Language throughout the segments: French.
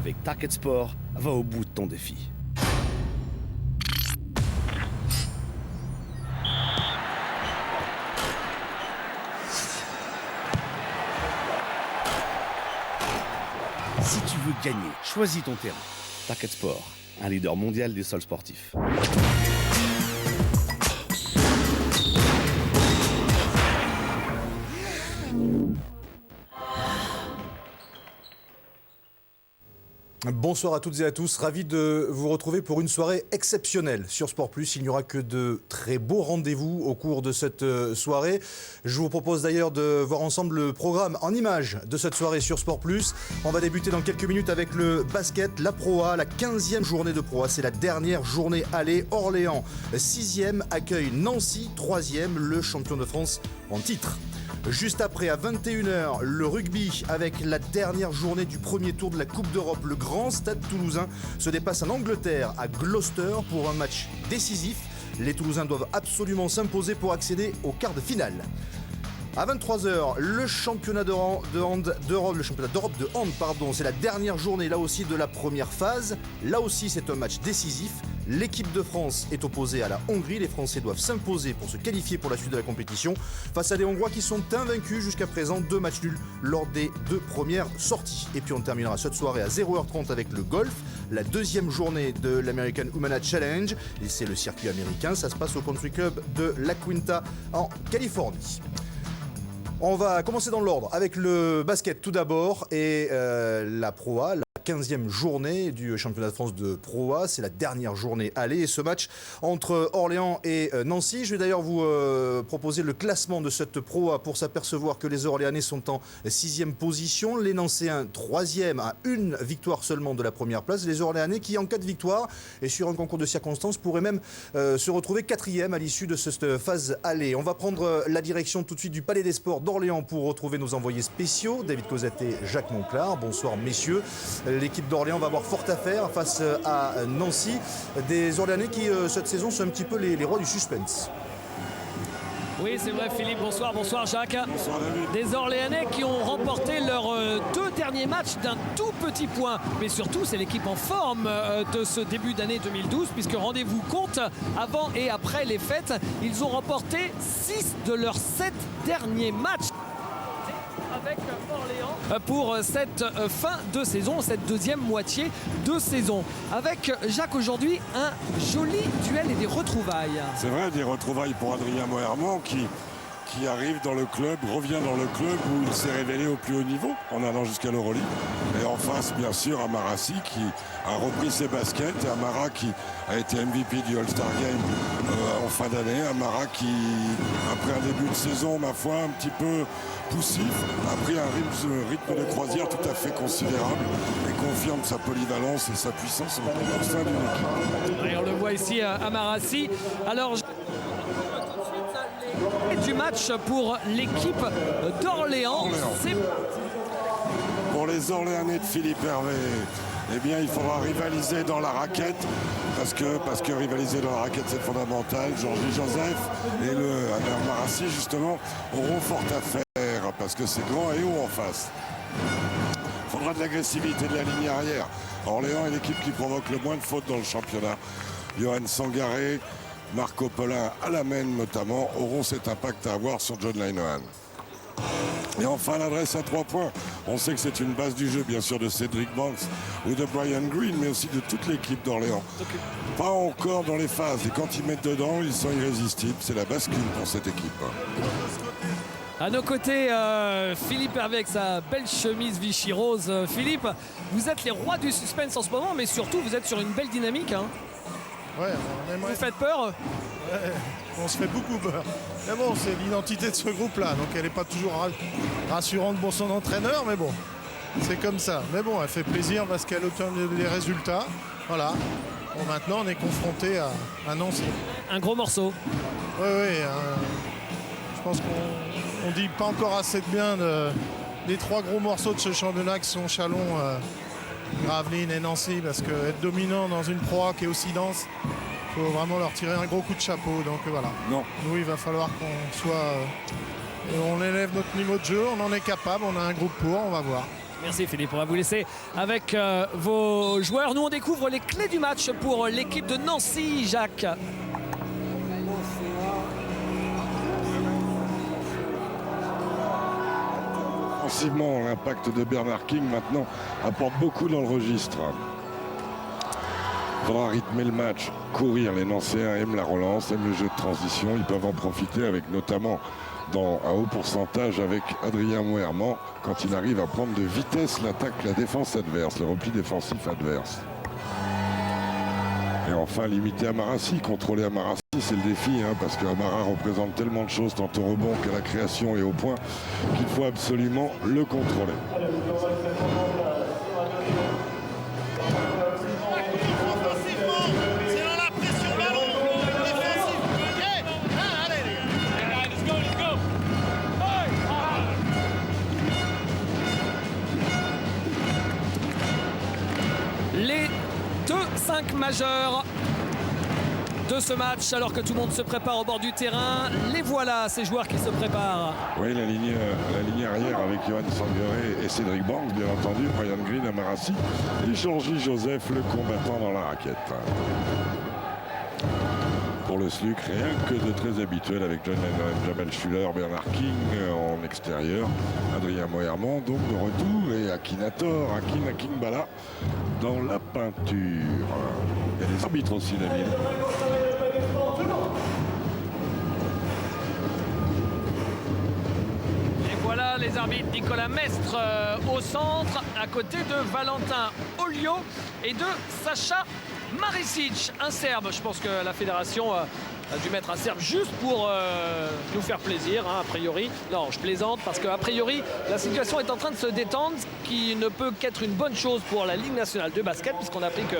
Avec Target Sport, va au bout de ton défi. Si tu veux gagner, choisis ton terrain. Target Sport, un leader mondial des sols sportifs. Bonsoir à toutes et à tous, ravi de vous retrouver pour une soirée exceptionnelle sur Sport Plus. Il n'y aura que de très beaux rendez-vous au cours de cette soirée. Je vous propose d'ailleurs de voir ensemble le programme en images de cette soirée sur Sport Plus. On va débuter dans quelques minutes avec le basket, la Pro A, la 15e journée de Pro A. C'est la dernière journée aller. Orléans, 6e, accueille Nancy, 3e, le champion de France en titre. Juste après, à 21h, le rugby avec la dernière journée du premier tour de la Coupe d'Europe. Le grand stade toulousain se déplace en Angleterre, à Gloucester, pour un match décisif. Les Toulousains doivent absolument s'imposer pour accéder au quart de finale. À 23h, le championnat d'Europe de hand, c'est la dernière journée là aussi de la première phase. Là aussi, c'est un match décisif. L'équipe de France est opposée à la Hongrie. Les Français doivent s'imposer pour se qualifier pour la suite de la compétition face à des Hongrois qui sont invaincus jusqu'à présent, 2 matchs nuls lors des 2 premières sorties. Et puis on terminera cette soirée à 0h30 avec le golf, la deuxième journée de l'American Humana Challenge. Et c'est le circuit américain, ça se passe au Country Club de La Quinta en Californie. On va commencer dans l'ordre avec le basket tout d'abord et la Pro A, la 15e journée du championnat de France de Pro A. C'est la dernière journée aller et ce match entre Orléans et Nancy. Je vais d'ailleurs vous proposer le classement de cette Pro A pour s'apercevoir que les Orléanais sont en 6e position. Les Nancéens 3e à une victoire seulement de la première place. Les Orléanais qui en cas de victoire et sur un concours de circonstances pourraient même se retrouver 4e à l'issue de cette phase aller. On va prendre la direction tout de suite du Palais des Sports d'Orléans pour retrouver nos envoyés spéciaux, David Cosette et Jacques Monclar. Bonsoir messieurs. L'équipe d'Orléans va avoir fort à faire face à Nancy. Des Orléanais qui, cette saison, sont un petit peu les rois du suspense. Oui, c'est vrai Philippe, bonsoir Jacques. Bonsoir David. Des Orléanais qui ont remporté leurs 2 derniers matchs d'un tout petit point. Mais surtout, c'est l'équipe en forme de ce début d'année 2012, puisque rendez-vous compte, avant et après les fêtes, ils ont remporté 6 de leurs 7 derniers matchs avec Orléans pour cette fin de saison, cette deuxième moitié de saison. Avec Jacques aujourd'hui, un joli duel et des retrouvailles. C'est vrai, des retrouvailles pour Adrien Moerman qui arrive dans le club, revient dans le club où il s'est révélé au plus haut niveau en allant jusqu'à l'Euroleague. Et en face, bien sûr, Amarassi qui a repris ses baskets. Et Amara qui a été MVP du All-Star Game en fin d'année. Amara qui, après un début de saison, ma foi, un petit peu poussif, a pris un rythme de croisière tout à fait considérable et confirme sa polyvalence et sa puissance au sein d'une équipe. Et on le voit ici, Amarassi. Alors, du match pour l'équipe d'Orléans. Pour les Orléanais de Philippe Hervé, eh bien, il faudra rivaliser dans la raquette parce que rivaliser dans la raquette, c'est fondamental. Georges Joseph et le Amarassi, justement, auront fort à faire parce que c'est grand et haut en face. Il faudra de l'agressivité de la ligne arrière. Orléans est l'équipe qui provoque le moins de fautes dans le championnat. Johan Sangaré, Marco Polin à la main notamment auront cet impact à avoir sur John Linehan. Et enfin l'adresse à 3 points. On sait que c'est une base du jeu bien sûr de Cedric Banks ou de Brian Green, mais aussi de toute l'équipe d'Orléans. Pas encore dans les phases et quand ils mettent dedans, ils sont irrésistibles. C'est la bascule pour cette équipe. À nos côtés, Philippe Hervé avec sa belle chemise Vichy rose. Philippe, vous êtes les rois du suspense en ce moment, mais surtout vous êtes sur une belle dynamique. Hein. Ouais, on aimerait... Vous faites peur? Ouais, on se fait beaucoup peur. Mais bon, c'est l'identité de ce groupe-là, donc elle n'est pas toujours rassurante pour son entraîneur, mais bon, c'est comme ça. Mais bon, elle fait plaisir parce qu'elle obtient des résultats. Voilà. Bon, maintenant, on est confronté à Nancy. Un gros morceau. Oui, je pense qu'on ne dit pas encore assez de bien des 3 gros morceaux de ce championnat qui sont Chalon, Gravelines et Nancy, parce qu'être dominant dans une Pro A qui est aussi dense, il faut vraiment leur tirer un gros coup de chapeau. Donc voilà. Non. Nous, il va falloir qu'on soit... on élève notre niveau de jeu, on en est capable, on a un groupe pour, on va voir. Merci Philippe, on va vous laisser avec vos joueurs. Nous on découvre les clés du match pour l'équipe de Nancy, Jacques. Offensivement, l'impact de Bernard King maintenant apporte beaucoup dans le registre. Il faudra rythmer le match, courir. Les Nancéens aiment la relance, aiment le jeu de transition. Ils peuvent en profiter avec notamment un haut pourcentage avec Adrien Moerman quand il arrive à prendre de vitesse l'attaque, la défense adverse, le repli défensif adverse. Et enfin, limiter Amarassi, contrôler Amarassi, c'est le défi, parce qu'Amara représente tellement de choses, tant au rebond qu'à la création et au point, qu'il faut absolument le contrôler. Les 2-5 majeurs de ce match, alors que tout le monde se prépare au bord du terrain. Les voilà, ces joueurs qui se préparent. Oui, la ligne arrière avec Johan Sangaré et Cédric Banks, bien entendu, Brian Green, Amarassi et Georgie Joseph, le combattant dans la raquette. Pour le SLUC, rien que de très habituel avec John Lennon, Jamal Schuller, Bernard King en extérieur, Adrien Moerman donc de retour et Akinator, Akinbala dans la peinture. Il y a des arbitres aussi, David. Et voilà les arbitres, Nicolas Mestre au centre, à côté de Valentin Olio et de Sacha Maricic, un Serbe. Je pense que la fédération a dû mettre un Serbe juste pour nous faire plaisir, a priori. Non, je plaisante parce qu'a priori, la situation est en train de se détendre, ce qui ne peut qu'être une bonne chose pour la Ligue nationale de basket, puisqu'on a appris que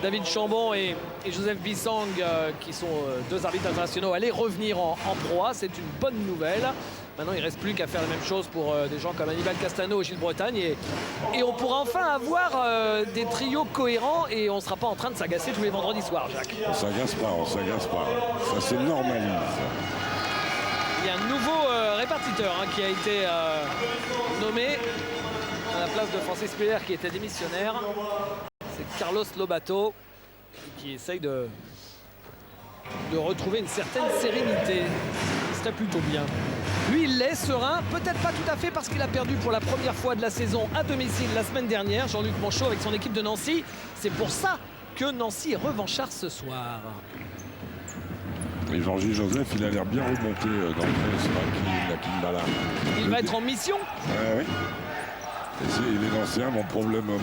David Chambon et Joseph Bissang, qui sont deux arbitres internationaux, allaient revenir en Pro A. C'est une bonne nouvelle. Maintenant, il ne reste plus qu'à faire la même chose pour des gens comme Hannibal Castano et Gilles Bretagne. Et on pourra enfin avoir des trios cohérents et on ne sera pas en train de s'agacer tous les vendredis soirs, Jacques. On s'agace pas. Ça se normalise. Il y a un nouveau répartiteur qui a été nommé à la place de Francis Muller qui était démissionnaire. C'est Carlos Lobato qui essaye de retrouver une certaine sérénité. Ce serait plutôt bien. Lui, il est serein, peut-être pas tout à fait parce qu'il a perdu pour la première fois de la saison à domicile la semaine dernière, Jean-Luc Manchot avec son équipe de Nancy. C'est pour ça que Nancy est revanchard ce soir. Et Georgie Joseph, il a l'air bien remonté d'entrée sur Akinbala. Il va être en mission. Oui. Et les Nancéens vont probablement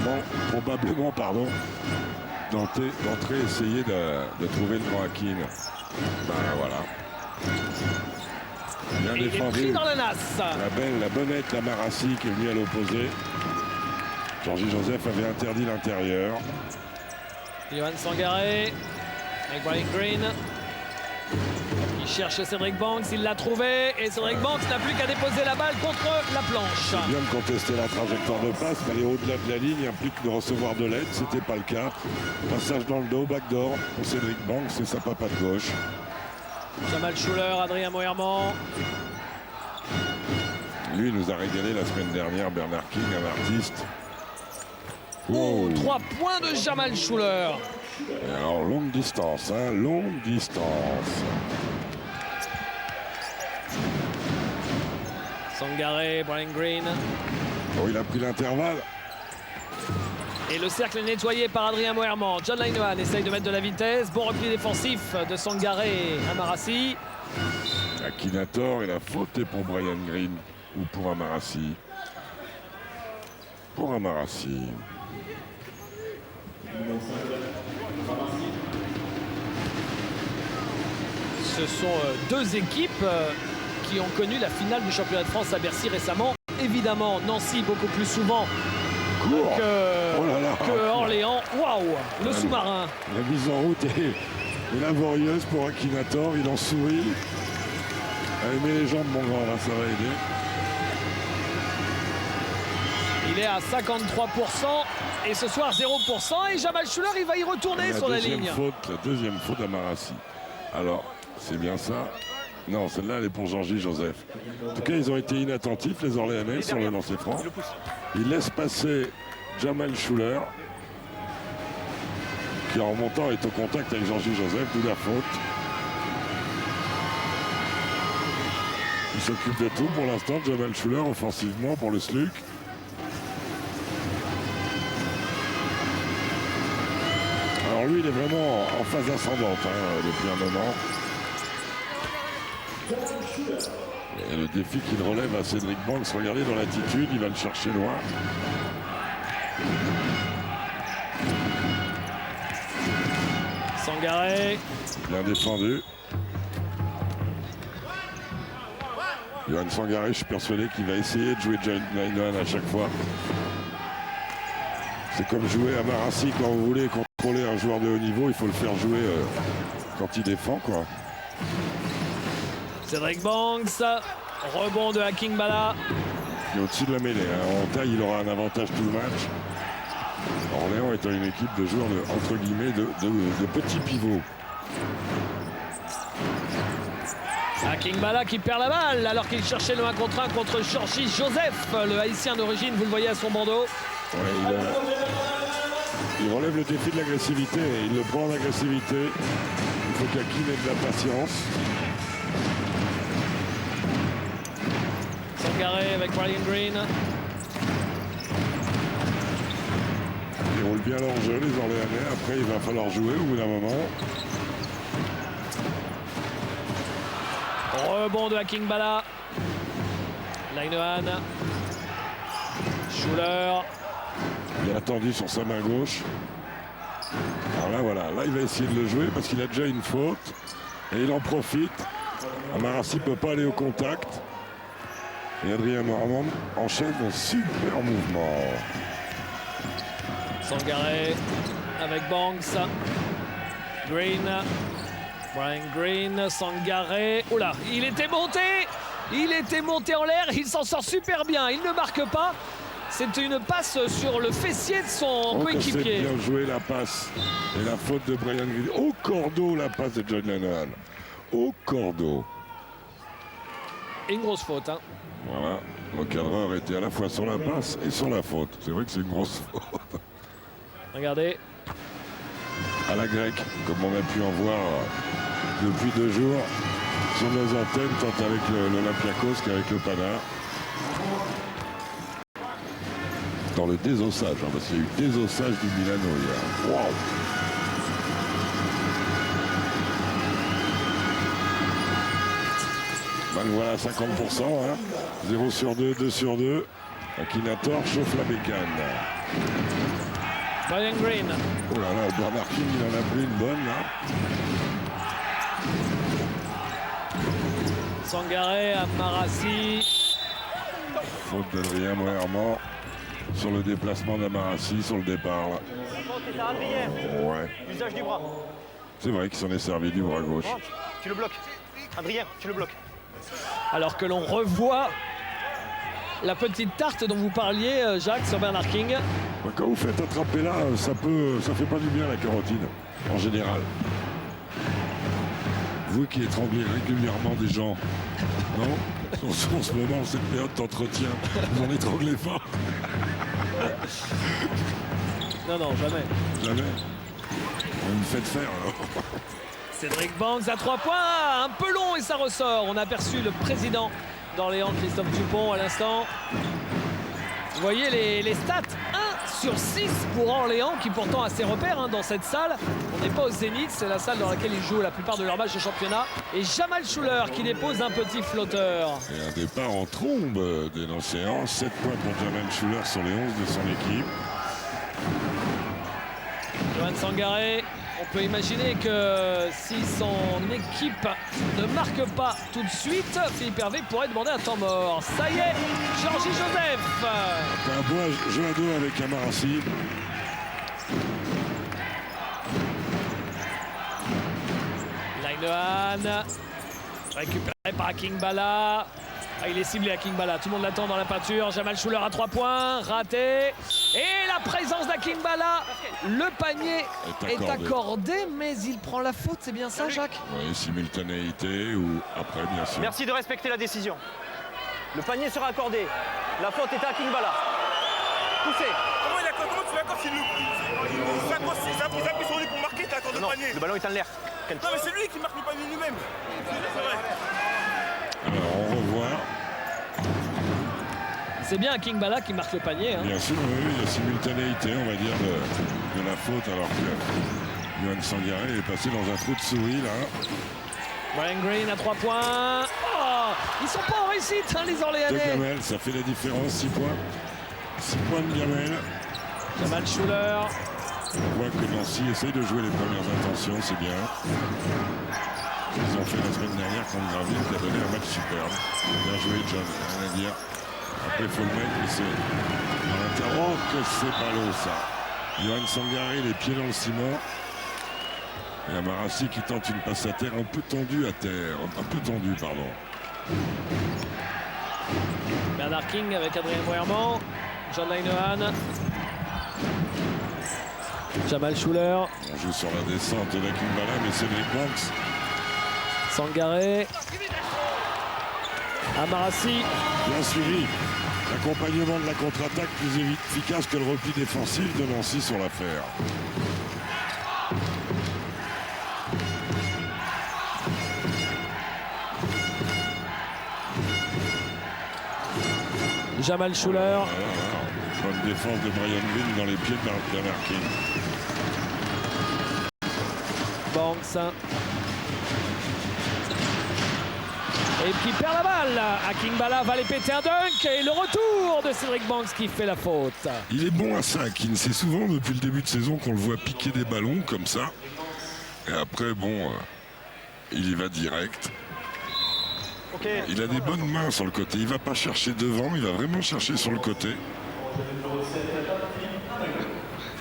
d'entrée essayer de trouver le grand Akin. Voilà. Bien défendu. Dans la nasse. La bonnette, la Marassi qui est venue à l'opposé. Georgie Joseph avait interdit l'intérieur. Johan Sangaré avec Brian Green. Il cherche Cédric Banks, il l'a trouvé. Et Cédric Banks n'a plus qu'à déposer la balle contre la planche. Il vient de contester la trajectoire de passe, mais aller au-delà de la ligne implique de recevoir de l'aide. C'était pas le cas. Passage dans le dos, backdoor pour Cédric Banks et sa papa de gauche. Jamal Schuller, Adrien Moerman. Lui nous a régalé la semaine dernière, Bernard King, un artiste. 3 points de Jamal Schuller. Et alors, longue distance. Sangaré, Brian Green. Il a pris l'intervalle. Et le cercle est nettoyé par Adrien Moerman. John Lineman essaye de mettre de la vitesse. Bon repli défensif de Sangaré et Amarassi. Akinator et la faute est pour Brian Green ou pour Amarassi. Ce sont deux équipes qui ont connu la finale du championnat de France à Bercy récemment. Évidemment, Nancy beaucoup plus souvent que Orléans. Waouh, le sous-marin. La mise en route est laborieuse pour Akinator. Il en sourit. Allez, mets les jambes, mon grand, là, ça va aider. Il est à 53% et ce soir 0%. Et Jamal Schuller, il va y retourner sur la ligne. La deuxième faute d'Amarassi. Alors, c'est bien ça. Non, celle-là, elle est pour Georgie Joseph. En tout cas, ils ont été inattentifs, les Orléanais, sur le lancer franc. Il laisse passer Jamal Schuller, qui en remontant est au contact avec Georgie Joseph, d'où la faute. Il s'occupe de tout pour l'instant, Jamal Schuller, offensivement pour le SLUC. Alors lui, il est vraiment en phase ascendante depuis un moment. Et le défi qu'il relève à Cédric Banks, regardez dans l'attitude, il va le chercher loin. Sangaré. Bien défendu. Johan Sangaré, je suis persuadé qu'il va essayer de jouer John Lydon à chaque fois. C'est comme jouer à Marassi quand vous voulez contrôler un joueur de haut niveau, il faut le faire jouer quand il défend, quoi. Cédric Banks. Rebond de Haking Bala. Il est au-dessus de la mêlée. En taille, il aura un avantage tout le match. Orléans étant une équipe de joueurs de, entre guillemets, de petits pivots. Haking Bala qui perd la balle alors qu'il cherchait le 1 contre 1 contre Georgie Joseph, le haïtien d'origine, vous le voyez à son bandeau. Ouais, il relève le défi de l'agressivité et il le prend en agressivité. Il faut qu'Hakim ait de la patience. Sangaré avec Brian Green. Ils roulent bien leur jeu, les Orléanais. Après, il va falloir jouer au bout d'un moment. Rebond de Haking Bala. Linehan. Schuller. Il est attendu sur sa main gauche. Alors là, voilà. Là, il va essayer de le jouer parce qu'il a déjà une faute. Et il en profite. Amarassi ne peut pas aller au contact. Et Adrien Normand enchaîne un super mouvement. Sangaré avec Banks. Green. Brian Green. Sangaré. Oh là, il était monté. Il était monté en l'air. Il s'en sort super bien. Il ne marque pas. C'est une passe sur le fessier de son coéquipier. C'est bien joué la passe. Et la faute de Brian Green. Au cordeau, la passe de John Lennon. Au cordeau. Et une grosse faute. Hein. Voilà. Le cadreur était à la fois sur la passe et sur la faute. C'est vrai que c'est une grosse faute. Regardez. À la grecque, comme on a pu en voir depuis 2 jours sur nos antennes, tant avec l'Olympiakos qu'avec le Pana. Dans le désossage, parce qu'il y a eu désossage du Milano hier. Waouh! Ben voilà, 50%, 0 sur 2, 2 sur 2. Akinator chauffe la bécane. Brian Green. Oh là là, Bernard King, il en a pris une bonne là. Sangaré à Marassi. Faute d'Adrien Moerman sur le déplacement d'Amarassi, sur le départ. Là. Ouais. Usage du bras. C'est vrai qu'il s'en est servi du bras gauche. Tu le bloques. Adrien, tu le bloques. Alors que l'on revoit la petite tarte dont vous parliez, Jacques, sur Bernard King. Quand vous faites attraper là, ça fait pas du bien la carotide, en général. Vous qui étranglez régulièrement des gens, non? En ce moment, cette période d'entretien, vous en étranglez pas? Non, jamais. Jamais. Vous me faites faire alors. Cédric Banks à 3 points, un peu long et ça ressort. On a aperçu le président d'Orléans, Christophe Dupont, à l'instant. Vous voyez les stats, 1 sur 6 pour Orléans, qui pourtant a ses repères dans cette salle. On n'est pas au Zénith, c'est la salle dans laquelle ils jouent la plupart de leurs matchs de championnat. Et Jamal Schuller qui dépose un petit flotteur. Et un départ en trombe des Océans. 7 points pour Jamal Schuller sur les 11 de son équipe. Johan Sangaré. On peut imaginer que si son équipe ne marque pas tout de suite, Philippe Hervé pourrait demander un temps mort. Ça y est, Georgie Joseph. Un beau jeu à 2 avec Amarassi. Linehan. Récupéré par Haking Bala. Ah, il est ciblé Haking Bala. Tout le monde l'attend dans la peinture. Jamal Schuller à 3 points. Raté. Et la présence d'Haking Bala. Le panier est accordé, mais il prend la faute. C'est bien ça, Jacques? Oui, simultanéité ou après, bien sûr. Merci de respecter la décision. Le panier sera accordé. La faute est à Haking Bala. Poussez. Comment tu l'accordes s'il s'appuie sur lui pour marquer, t'as accordé le Non, panier. le ballon est en l'air. Non mais c'est lui qui marque le panier lui-même. C'est vrai. Alors on revoit. C'est bien King Bala qui marque le panier. Hein. Bien sûr, oui, il y a simultanéité, on va dire, de la faute, alors que Johan Sangaré est passé dans un trou de souris là. Brian Green à 3 points. Oh, ils sont pas en réussite, hein, les De Orléanais. Gamel, ça fait la différence, 6 points. 6 points de Gamel. Jamal Schuller. On voit que Nancy essaye de jouer les premières intentions, c'est bien. Ils ont fait la semaine dernière contre Gravelines qui a donné un match superbe. Bien joué John, rien à dire. Après il faut le mettre, mais c'est à l'intérieur. Oh que c'est ballot ça. Johan Sangaré, les pieds dans le ciment. Et Amarassi qui tente une passe à terre un peu tendue pardon. Bernard King avec Adrien Moerman. John Linehan. Jamal Schuller. On joue sur la descente de la Kimbala, mais Cédric Banks. Sangaré. Amarassi. Bien suivi. L'accompagnement de la contre-attaque plus efficace que le repli défensif de Nancy sur l'affaire. Jamal Schuller. Bonne défense de Brian Green dans les pieds de Bernard King. Banks. Et qui perd la balle. King Bala va les péter un dunk. Et le retour de Cédric Banks qui fait la faute. Il est bon à ça, King. C'est souvent depuis le début de saison qu'on le voit piquer des ballons comme ça. Et après, bon, il y va direct. Okay. Il a des bonnes mains sur le côté. Il va pas chercher devant, il va vraiment chercher sur le côté.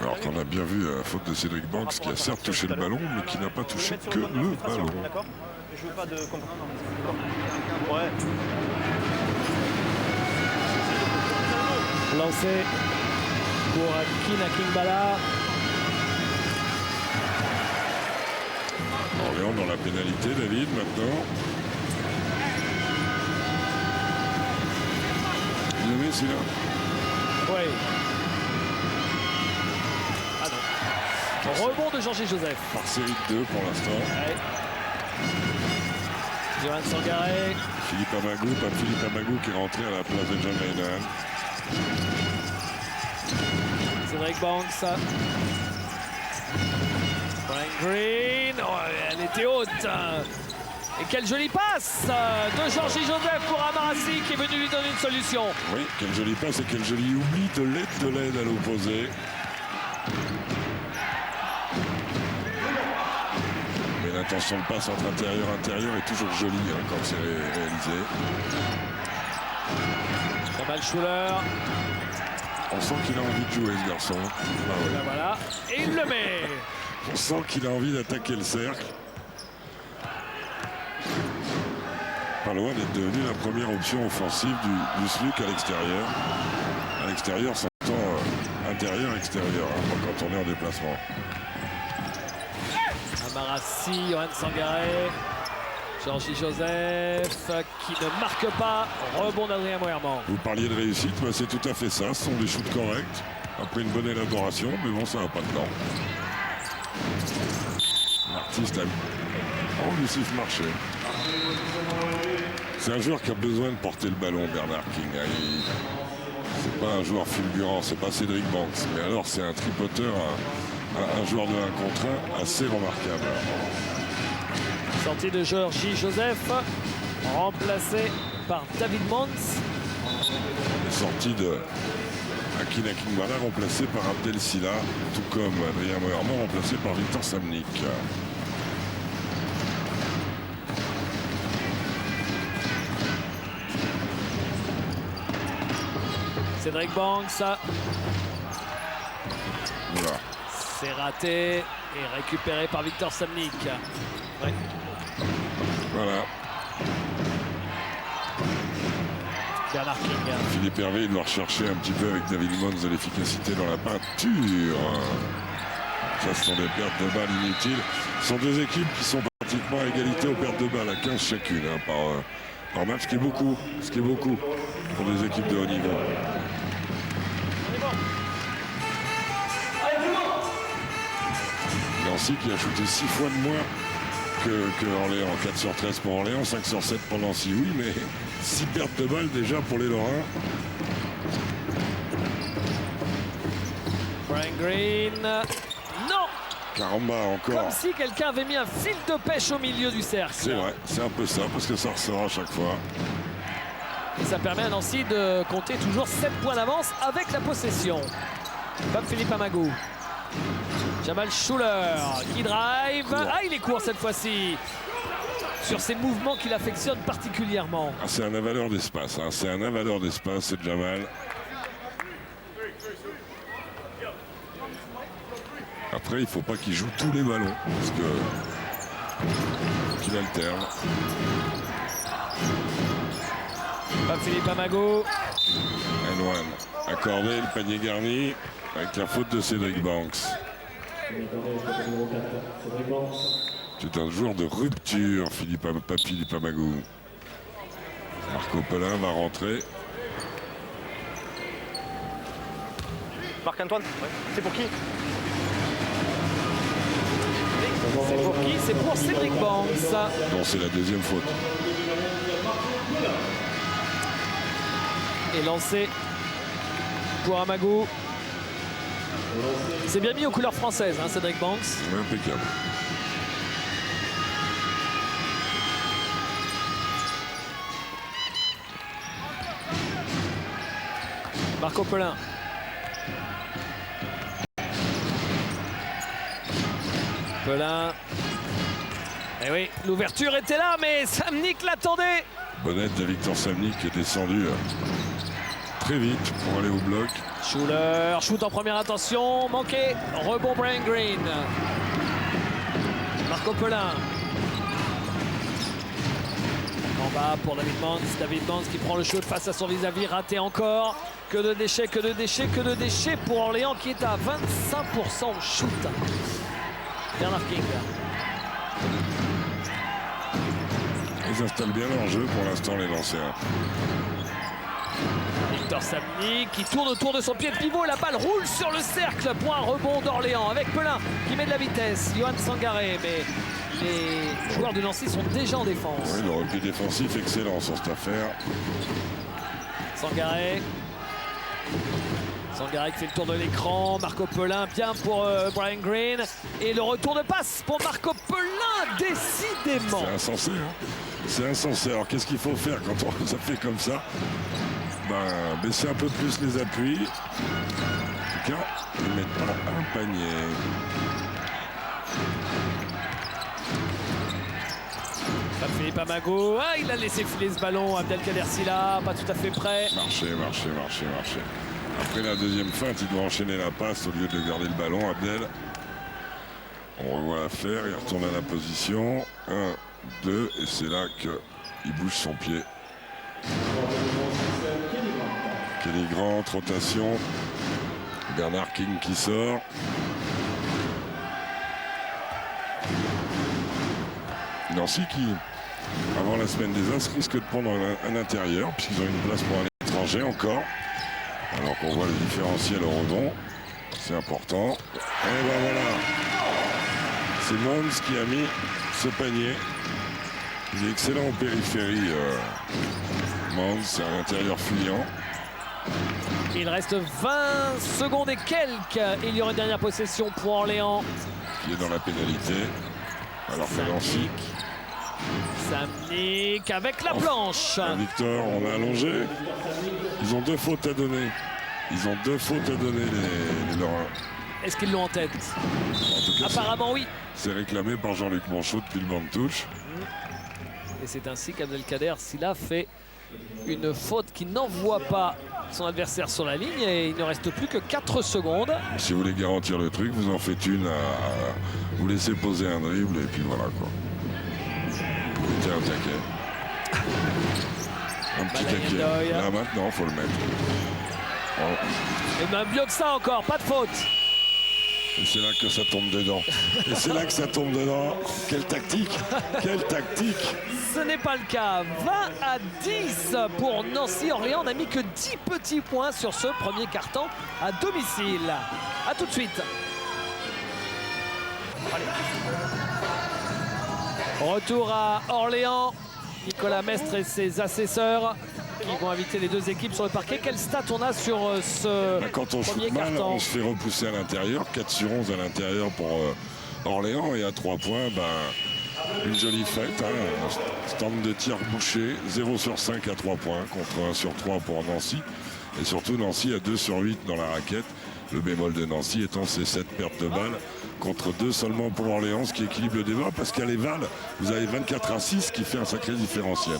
Alors qu'on a bien vu la faute de Cédric Banks qui a certes touché le ballon, mais qui n'a pas touché que le ballon. D'accord. Je veux pas de... Ouais. Lancé pour King Bala. Orléans dans la pénalité, David, maintenant. Il le met celui-là. Oui. Ah non. Rebond de Georges Joseph. Par série de 2 pour l'instant. Ouais. Johan Sangaré. Philippe Amagou, pas Philippe Amagou qui est rentré à la place de John Linehan. Cédric Banks. Brian Green. Oh, elle était haute. Et quelle jolie passe de Georges Joseph pour Amarassi qui est venu lui donner une solution. Oui, quelle jolie passe et quel joli oubli de l'aide à l'opposé. Mais l'intention de passe entre intérieur est toujours jolie hein, quand c'est réalisé. Jamal Schuller. On sent qu'il a envie de jouer ce garçon. Ah ouais. Ben voilà. Et il le met. On sent qu'il a envie d'attaquer le cercle. Pas loin d'être devenu la première option offensive du SLUC à l'extérieur. À l'extérieur, s'entend intérieur-extérieur hein, quand on est en déplacement. Amarassi, Johan Sangaré. Georges Joseph qui ne marque pas. Rebond d'Adrien Moerman. Vous parliez de réussite, bah c'est tout à fait ça. Ce sont des shoots corrects. Après une bonne élaboration, mais bon, ça n'a pas de temps. L'artiste a enlusif marché. C'est un joueur qui a besoin de porter le ballon, Bernard King. C'est pas un joueur fulgurant, c'est pas Cédric Banks. Mais alors, c'est un tripoteur, un joueur de 1 contre 1 assez remarquable. Sortie de Georges Joseph, remplacé par David Mons. Sortie de Akina Kingbala, remplacé par Abdel Silla, tout comme Adrien Moerman, remplacé par Victor Samnik. Cédric Banks. Voilà. C'est raté et récupéré par Victor Samnik. Ouais. Voilà. Bernard King. Philippe Hervé doit rechercher un petit peu avec David Mons de l'efficacité dans la peinture. Ça, ce sont des pertes de balles inutiles. Ce sont deux équipes qui sont pratiquement à égalité aux pertes de balles, à 15 chacune hein, par match, ce qui est beaucoup pour des équipes de haut niveau. On est bon. Nancy qui a shooté 6 fois de moins que Orléans. 4 sur 13 pour Orléans, 5 sur 7 pour Nancy. Oui, mais 6 pertes de balles déjà pour les Lorrains. Brian Green. Non! Caramba, encore. Comme si quelqu'un avait mis un fil de pêche au milieu du cercle. C'est vrai, c'est un peu ça, parce que ça ressort à chaque fois. Et ça permet à Nancy de compter toujours 7 points d'avance avec la possession. Comme Philippe Amagou. Jamal Schuller qui drive. Ah, il est court cette fois-ci. Sur ses mouvements qu'il affectionne particulièrement. Ah, c'est un avaleur d'espace, hein. C'est un avaleur d'espace, c'est Jamal. Après, il ne faut pas qu'il joue tous les ballons, parce que qu'il alterne. Comme Philippe Amagou. And one. Accordé, le panier garni, avec la faute de Cédric Banks. C'est un joueur de rupture, Philippe Amagou. Marco Pelin va rentrer. Marc-Antoine, c'est pour qui? C'est pour qui? C'est pour Cédric Banks. Non, c'est la deuxième faute. Et lancé pour Amagou. C'est bien mis aux couleurs françaises, hein, Cédric Banks. Impeccable. Marco Pelin. Pelin. Et oui, l'ouverture était là, mais Samnik l'attendait. Bonnette de Victor Samnik qui est descendu très vite pour aller au bloc. Schuller, shoot en première intention, manqué. Rebond Brian Green. Marco Pelin. En bas pour David Mans. David Mans qui prend le shoot face à son vis-à-vis, raté encore. Que de déchets, que de déchets, que de déchets pour Orléans qui est à 25% au shoot. Bernard King. Ils installent bien leur jeu pour l'instant, les lanceurs. Victor Samnik qui tourne autour de son pied de pivot. La balle roule sur le cercle. Point rebond d'Orléans avec Pelin qui met de la vitesse. Johan Sangaré, mais les joueurs de Nancy sont déjà en défense. Oui, le repli défensif excellent sur cette affaire. Sangaré. Sangaré qui fait le tour de l'écran. Marco Pelin bien pour Brian Green. Et le retour de passe pour Marco Pelin, décidément. C'est insensé, hein. C'est insensé. Alors qu'est-ce qu'il faut faire quand ça fait comme ça? Baisser un peu plus les appuis. En tout cas, ils mettent pas un panier. Philippe Amagou. Ah, il a laissé filer ce ballon. Abdelkader Silla, pas tout à fait prêt. Marché. Après la deuxième feinte, il doit enchaîner la passe au lieu de garder le ballon. Abdel. On revoit l'affaire. Il retourne à la position. 1, 2. Et c'est là qu'il bouge son pied. Kenny Grant, rotation. Bernard King qui sort. Nancy qui, avant la semaine des As, risque de prendre un intérieur, puisqu'ils ont une place pour un étranger encore. Alors qu'on voit le différentiel au rebond. C'est important. Et ben voilà. C'est Mons qui a mis ce panier. Il est excellent en périphérie. Mons, c'est un intérieur fuyant. Il reste 20 secondes et quelques. Il y aura une dernière possession pour Orléans. Qui est dans la pénalité. Alors que Nancy. Samnik avec la planche. Victor, on a allongé. Ils ont 2 fautes à donner. Les Lorrains. Est-ce qu'ils l'ont en tête? En tout cas, apparemment oui. C'est réclamé par Jean-Luc Monchot depuis le banc de touche. Et c'est ainsi qu'Abdelkader Silla fait une faute qui n'envoie pas son adversaire sur la ligne et il ne reste plus que 4 secondes. Si vous voulez garantir le truc, vous en faites une vous laissez poser un dribble et puis voilà quoi. Mettez un taquet. Un petit taquet. Là maintenant, il faut le mettre. Et même mieux que ça encore, pas de faute. Et c'est là que ça tombe dedans. Quelle tactique. Ce n'est pas le cas. 20-10 pour Nancy. Orléans n'a mis que 10 petits points sur ce premier quart-temps à domicile. A tout de suite. Retour à Orléans. Nicolas Mestre et ses assesseurs qui vont inviter les deux équipes sur le parquet. Quelle stat on a sur ce Quand on premier shoot mal, carton? on se fait repousser à l'intérieur. 4 sur 11 à l'intérieur pour Orléans. Et à 3 points, une jolie fête. Stand de tir bouché. 0 sur 5 à 3 points contre 1 sur 3 pour Nancy. Et surtout Nancy à 2 sur 8 dans la raquette. Le bémol de Nancy étant ces 7 pertes de balles contre 2 seulement pour Orléans, ce qui équilibre le débat parce qu'à l'Éval, vous avez 24 à 6 qui fait un sacré différentiel.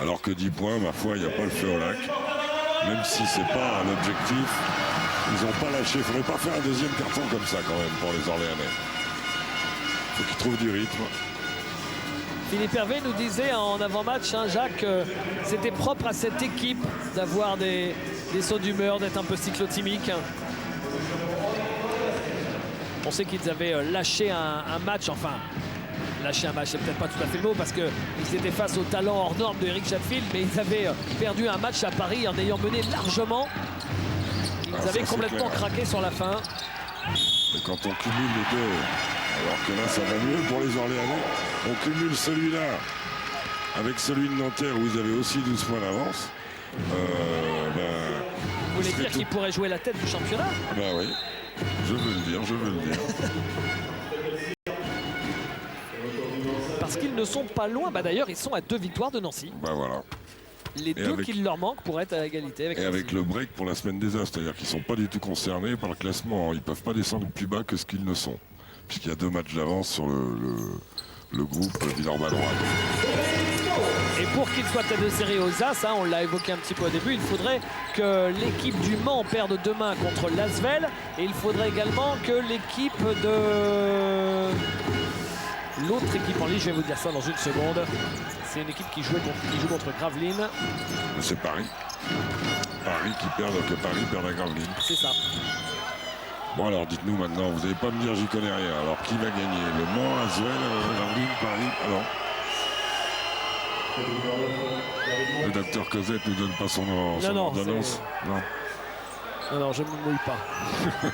Alors que 10 points, ma foi, il n'y a pas le feu au lac. Même si c'est pas l'objectif, ils n'ont pas lâché. Il ne faudrait pas faire un deuxième carton comme ça quand même pour les Orléanais. Il faut qu'ils trouvent du rythme. Philippe Hervé nous disait en avant-match, Jacques, que c'était propre à cette équipe d'avoir des sauts d'humeur, d'être un peu cyclotimique. On sait qu'ils avaient lâché un match, enfin, lâché un match, c'est peut-être pas tout à fait le mot, parce qu'ils étaient face au talent hors norme de Eric Chatfield, mais ils avaient perdu un match à Paris en ayant mené largement. Ils avaient complètement craqué sur la fin. Et quand on cumule les deux, alors que là ça va mieux pour les Orléanais, on cumule celui-là avec celui de Nanterre où ils avaient aussi 12 points d'avance. Vous voulez dire qu'ils pourraient jouer la tête du championnat? Oui, je veux le dire, je veux le dire. Parce qu'ils ne sont pas loin, d'ailleurs ils sont à 2 victoires de Nancy. Voilà. Les deux qu'il leur manque pour être à égalité avec Et Nancy. avec le break pour la semaine des As, c'est-à-dire qu'ils ne sont pas du tout concernés par le classement. Ils ne peuvent pas descendre plus bas que ce qu'ils ne sont. Puisqu'il y a 2 matchs d'avance sur le groupe Villeurbanne-Roide. Et pour qu'il soit tête de série aux As, on l'a évoqué un petit peu au début, il faudrait que l'équipe du Mans perde demain contre l'Asvel. Et il faudrait également que l'équipe de... L'autre équipe en ligne, je vais vous dire ça dans une seconde. C'est une équipe qui joue contre Gravelines. C'est Paris. Que Paris perd à Gravelines. C'est ça. Bon alors dites-nous maintenant, vous n'allez pas me dire j'y connais rien. Alors qui va gagner? Le Mans, Asvel, Gravelines, Paris? Alors le docteur Cosette ne donne pas son ordonnance? Non, je ne me mouille pas.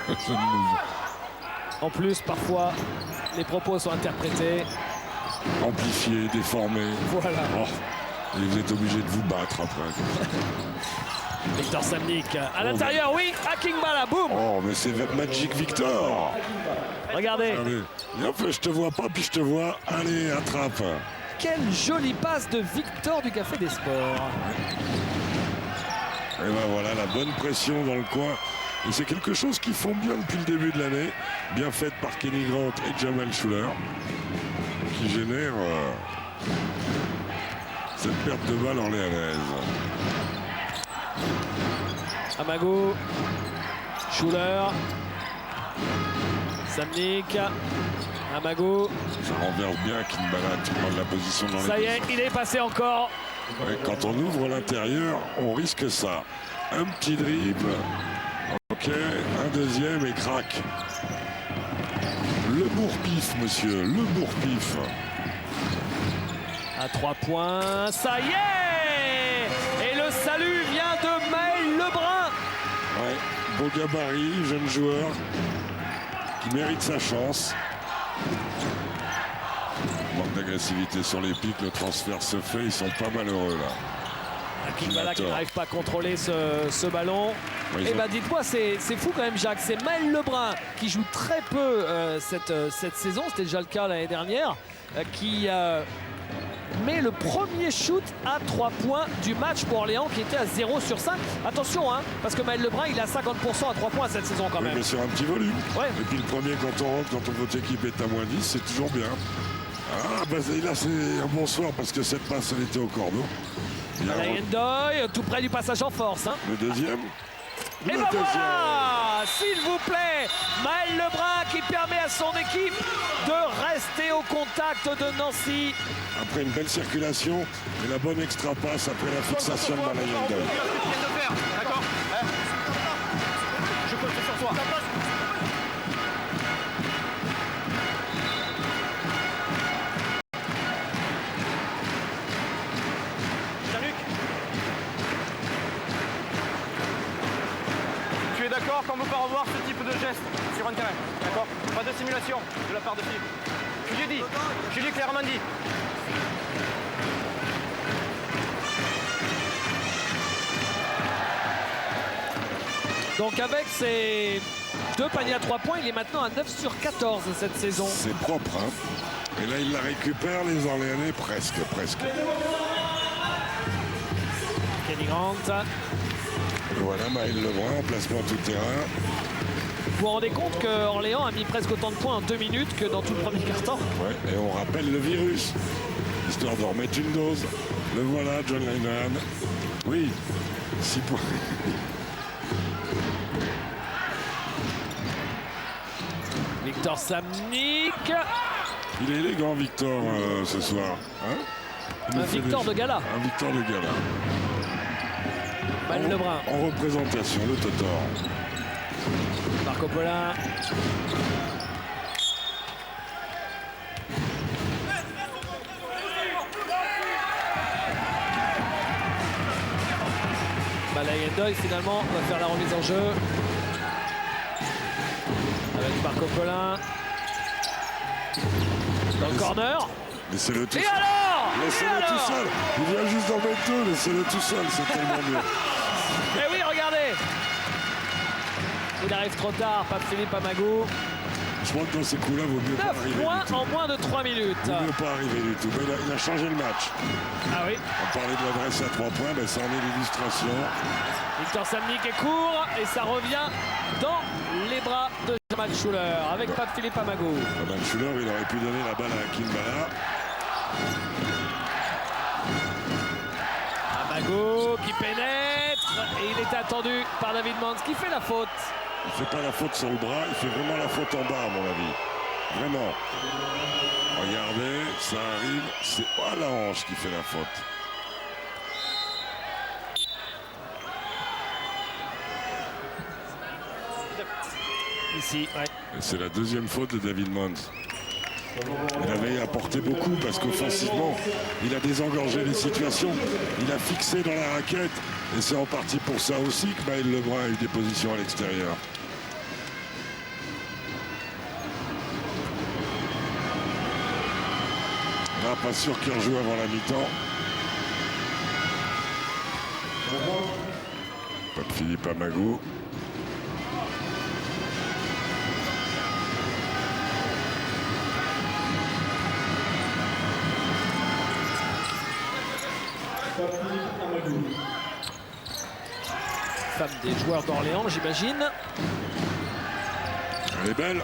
Je ne mouille. En plus, parfois, les propos sont interprétés. Amplifiés, déformés. Voilà. Et vous êtes obligé de vous battre après. Victor Samnik à l'intérieur, oui, hacking ball, boum. Oh, mais c'est Magic Victor. Regardez. Allez. Et hop, je te vois pas, puis je te vois. Allez, attrape. Quelle jolie passe de Victor du Café des Sports. Et ben voilà, la bonne pression dans le coin. Et c'est quelque chose qu'ils font bien depuis le début de l'année. Bien faite par Kenny Grant et Jamal Schuller. Qui génère cette perte de balle orléanaise. Amago, Schuller, Samnik, Amago. Ça renverse bien Kinbala qui prend de la position dans les Ça y est, il est passé encore. Ouais, quand on ouvre l'intérieur, on risque ça. Un petit dribble. Ok, un deuxième et crac. Le bourre-pif, monsieur, le bourre-pif. À 3 points, ça y est. Et le salut vient de Maël Lebrun. Ouais, beau gabarit, jeune joueur qui mérite sa chance. Manque d'agressivité sur les pics, le transfert se fait, ils sont pas malheureux là. Kinbala qui n'arrive pas à contrôler ce ballon. Ouais, Et dites-moi, c'est fou quand même, Jacques. C'est Maël Lebrun qui joue très peu cette saison. C'était déjà le cas l'année dernière. Qui met le premier shoot à 3 points du match pour Orléans qui était à 0 sur 5. Attention, parce que Maël Lebrun, il a 50% à 3 points cette saison quand oui, même. mais sur un petit volume. Ouais. Et puis le premier, quand on rentre, quand votre équipe est à moins 10, c'est toujours bien. Ah, et là, c'est un bon soir parce que cette passe, elle était au cordeau. Ryan Doyle, tout près du passage en force. Le deuxième. Et voilà, s'il vous plaît, Maël Lebrun qui permet à son équipe de rester au contact de Nancy. Après une belle circulation et la bonne extra passe après la fixation de Ryan Doyle. D'accord. Je compte sur toi. d'accord, qu'on ne veut pas revoir ce type de geste sur un terrain. D'accord? Pas de simulation de la part de Philippe. Je lui ai clairement dit. Donc avec ses 2 paniers à 3 points, il est maintenant à 9 sur 14 cette saison. C'est propre, hein. Et là, il la récupère, les Orléanais, presque. Kenny Grant. Et voilà, Maël Lebrun en placement tout terrain. Vous vous rendez compte que Orléans a mis presque autant de points en 2 minutes que dans tout le premier quart-temps? Ouais, et on rappelle le virus, histoire de remettre une dose. Le voilà, John Lennon. Oui, 6 points. Victor Samnik. Il est élégant, Victor, ce soir. Hein? Un Victor de gala. Un Victor de gala. Maël Lebrun. En représentation, le Totor. Marco Polin. Balayendoy finalement va faire la remise en jeu. Avec Marco Polin. Dans le corner. Laissez-le tout Et seul. alors? Laissez-le tout seul. Il vient juste d'en mettre 2. Laissez-le tout seul. C'est tellement mieux. Eh oui, regardez. Il arrive trop tard, Pape Philippe Amagou. Je crois que dans ces coups-là, il vaut mieux pas 9 arriver. points du tout. en moins de 3 minutes. Il vaut mieux pas arriver du tout. Mais il a changé le match. Ah oui. On parlait de l'adresse à 3 points. Ben, ça en est l'illustration. Victor Samnik est court et ça revient dans les bras de Jamal Schuller avec Pape Philippe Amagou. Jamal Schuller, il aurait pu donner la balle à Kimbala. Amagou qui pénètre et il est attendu par David Mans qui fait la faute. Il fait pas la faute sur le bras, il fait vraiment la faute en bas, à mon avis. Vraiment. Regardez, ça arrive, c'est pas la hanche qui fait la faute. Ici, ouais. Et c'est la deuxième faute de David Mons. Il avait apporté beaucoup parce qu'offensivement, il a désengorgé les situations. Il a fixé dans la raquette. Et c'est en partie pour ça aussi que Maël Lebrun a eu des positions à l'extérieur. Là, pas sûr qu'il rejoue avant la mi-temps. Pape Philippe Amagou. Femme des joueurs d'Orléans, j'imagine. Elle est belle.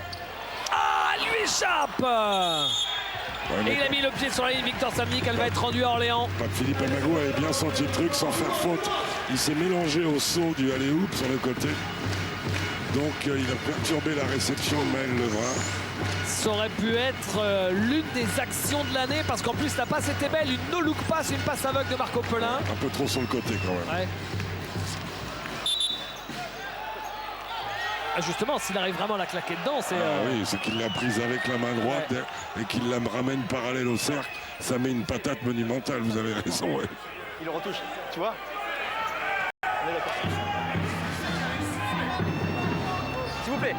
Ah, elle lui échappe. Ouais, Et il a mis le pied sur la ligne, Victor Samnik, elle va être rendue à Orléans. Pape Philippe Amagou avait bien senti le truc sans faire faute. Il s'est mélangé au saut du alley-oop sur le côté. Donc il a perturbé la réception de Maël Lebrun. Ça aurait pu être l'une des actions de l'année parce qu'en plus la passe était belle, une no-look pass, une passe aveugle de Marco Polin. Un peu trop sur le côté quand même. Ouais. Ah, justement, s'il arrive vraiment à la claquer dedans, c'est... Oui, c'est qu'il l'a prise avec la main droite et qu'il la ramène parallèle au cercle. Ça met une patate monumentale, vous avez raison. Ouais. Il le retouche, tu vois? On est d'accord. S'il vous plaît.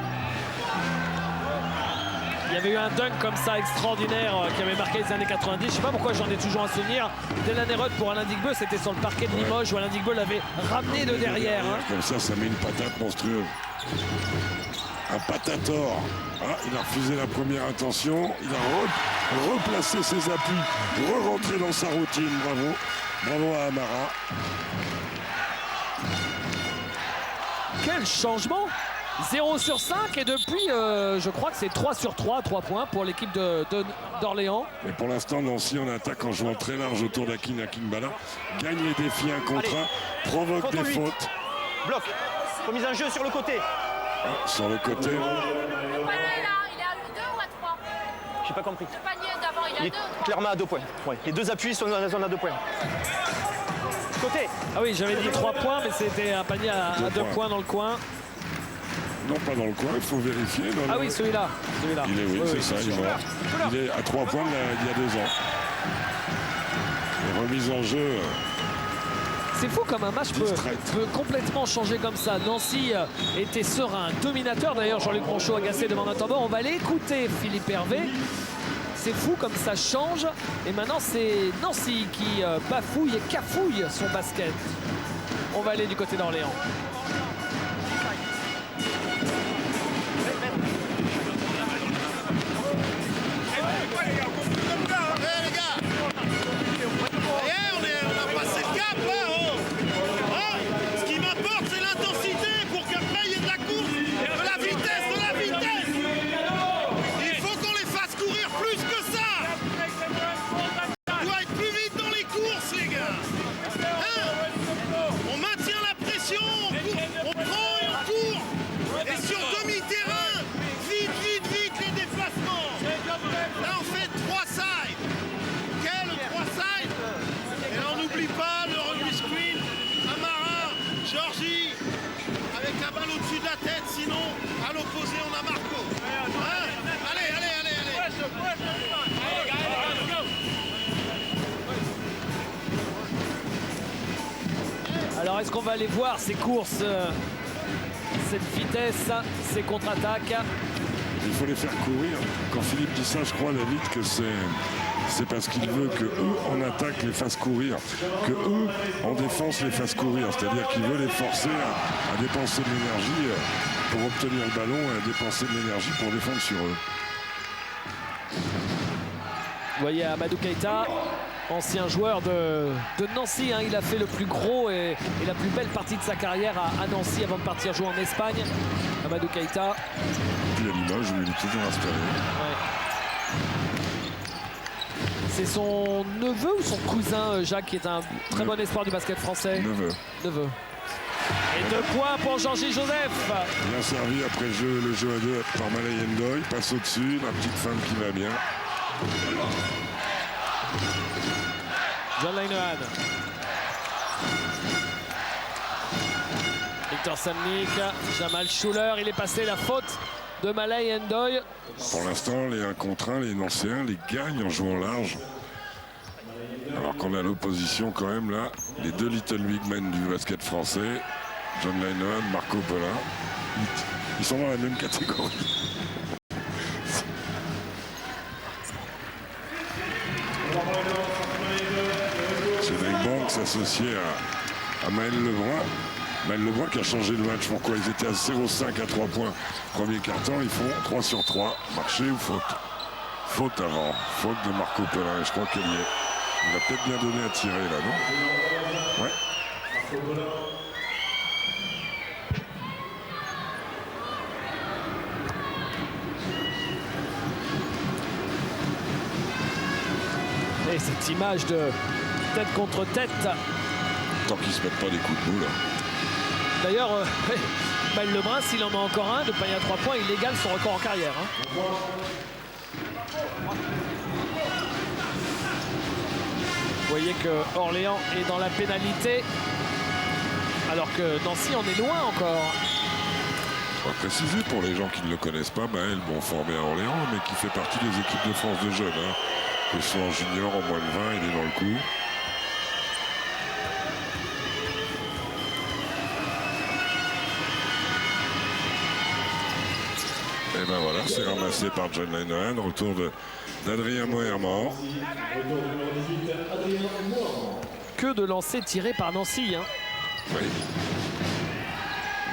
Il y avait eu un dunk comme ça extraordinaire qui avait marqué les années 90. Je sais pas pourquoi j'en ai toujours un souvenir. Dès Roth pour Alain Digbeu, c'était sur le parquet de Limoges où Alain Digbeu l'avait ramené de derrière. Hein. Comme ça met une patate monstrueuse. Un patator. Ah, il a refusé la première intention. Il a replacé ses appuis, re-rentré dans sa routine. Bravo. Bravo à Amara. Quel changement! 0 sur 5 et depuis, je crois que c'est 3 sur 3, 3 points pour l'équipe d'Orléans. Mais pour l'instant, Nancy en attaque en jouant très large autour d'Akin Akinbala. Gagne les défis 1 contre 1, provoque des fautes. Bloc. Remise en jeu sur le côté. Ah, sur le côté. Le panier là, il est à 2 ou à 3? J'ai pas compris. Le panier d'avant, il est à Il 2 ou 3? est clairement à 2 points. Ouais. Les deux appuis sont dans la zone à 2 points. Côté. Ah oui, j'avais dit 3 points, mais c'était un panier à 2 points. points dans le coin. Non, pas dans le coin, il faut vérifier. Ah oui, celui-là. Il est, oui, c'est ça, sûr. il est à 3 points il y a 2 ans. Et remise en jeu. C'est fou comme un match peut complètement changer comme ça. Nancy était serein, dominateur. D'ailleurs, Jean-Luc Monchot agacé devant notre bord. On va aller écouter Philippe Hervé. C'est fou comme ça change. Et maintenant, c'est Nancy qui bafouille et cafouille son basket. On va aller du côté d'Orléans. Alors est-ce qu'on va aller voir ces courses, cette vitesse, ces contre-attaques? Il faut les faire courir. Quand Philippe dit ça, je crois, David, que c'est parce qu'il veut que eux en attaque les fassent courir, que eux en défense les fassent courir. C'est-à-dire qu'il veut les forcer à dépenser de l'énergie pour obtenir le ballon et à dépenser de l'énergie pour défendre sur eux. Vous voyez Amadou Keïta, ancien joueur de Nancy, hein. Il a fait le plus gros et la plus belle partie de sa carrière à Nancy avant de partir jouer en Espagne. Amadou Keïta. Il y a l'image où il est toujours installé. Ouais. C'est son neveu ou son cousin, Jacques, qui est un très bon espoir du basket français? Neveu. Et 2 points pour Georgie Joseph. Bien servi après le jeu à 2 par Malay Ndoye. Passe au-dessus, la petite femme qui va bien. John Linehan. Victor Samnik, Jamal Schuller, il est passé la faute de Malay Ndoye. Pour l'instant, les 1 contre 1, les Nancéens les gagnent en jouant large. Alors qu'on a l'opposition quand même là, les 2 Little Big Men du basket français, John Linehan, Marco Pelin. Ils sont dans la même catégorie. Cédric Banks associé à Maël Lebrun. Maël Lebrun qui a changé le match. Pourquoi? Ils étaient à 0,5 à 3 points. Premier quart-temps, ils font 3 sur 3. Marché ou faute? Faute avant. Faute de Marco Pelin. Et je crois qu'elle y est. Il va peut-être bien donner à tirer là, non? Ouais. Et cette image de tête contre tête. Tant qu'ils se mettent pas des coups de boule. D'ailleurs, Maël Lebrun, s'il en met encore un de panier à 3 points, il égale son record en carrière. Hein. Vous voyez que Orléans est dans la pénalité, alors que Nancy en est loin encore. On va préciser pour les gens qui ne le connaissent pas, Maël, bon, formé à Orléans, mais qui fait partie des équipes de France de jeunes. Hein. Que ce soit en junior, en moins de 20, il est dans le coup. Et ben voilà, c'est ramassé par John Linehan. Retour d'Adrien Moerman. Que de lancers tirés par Nancy. Hein. Oui.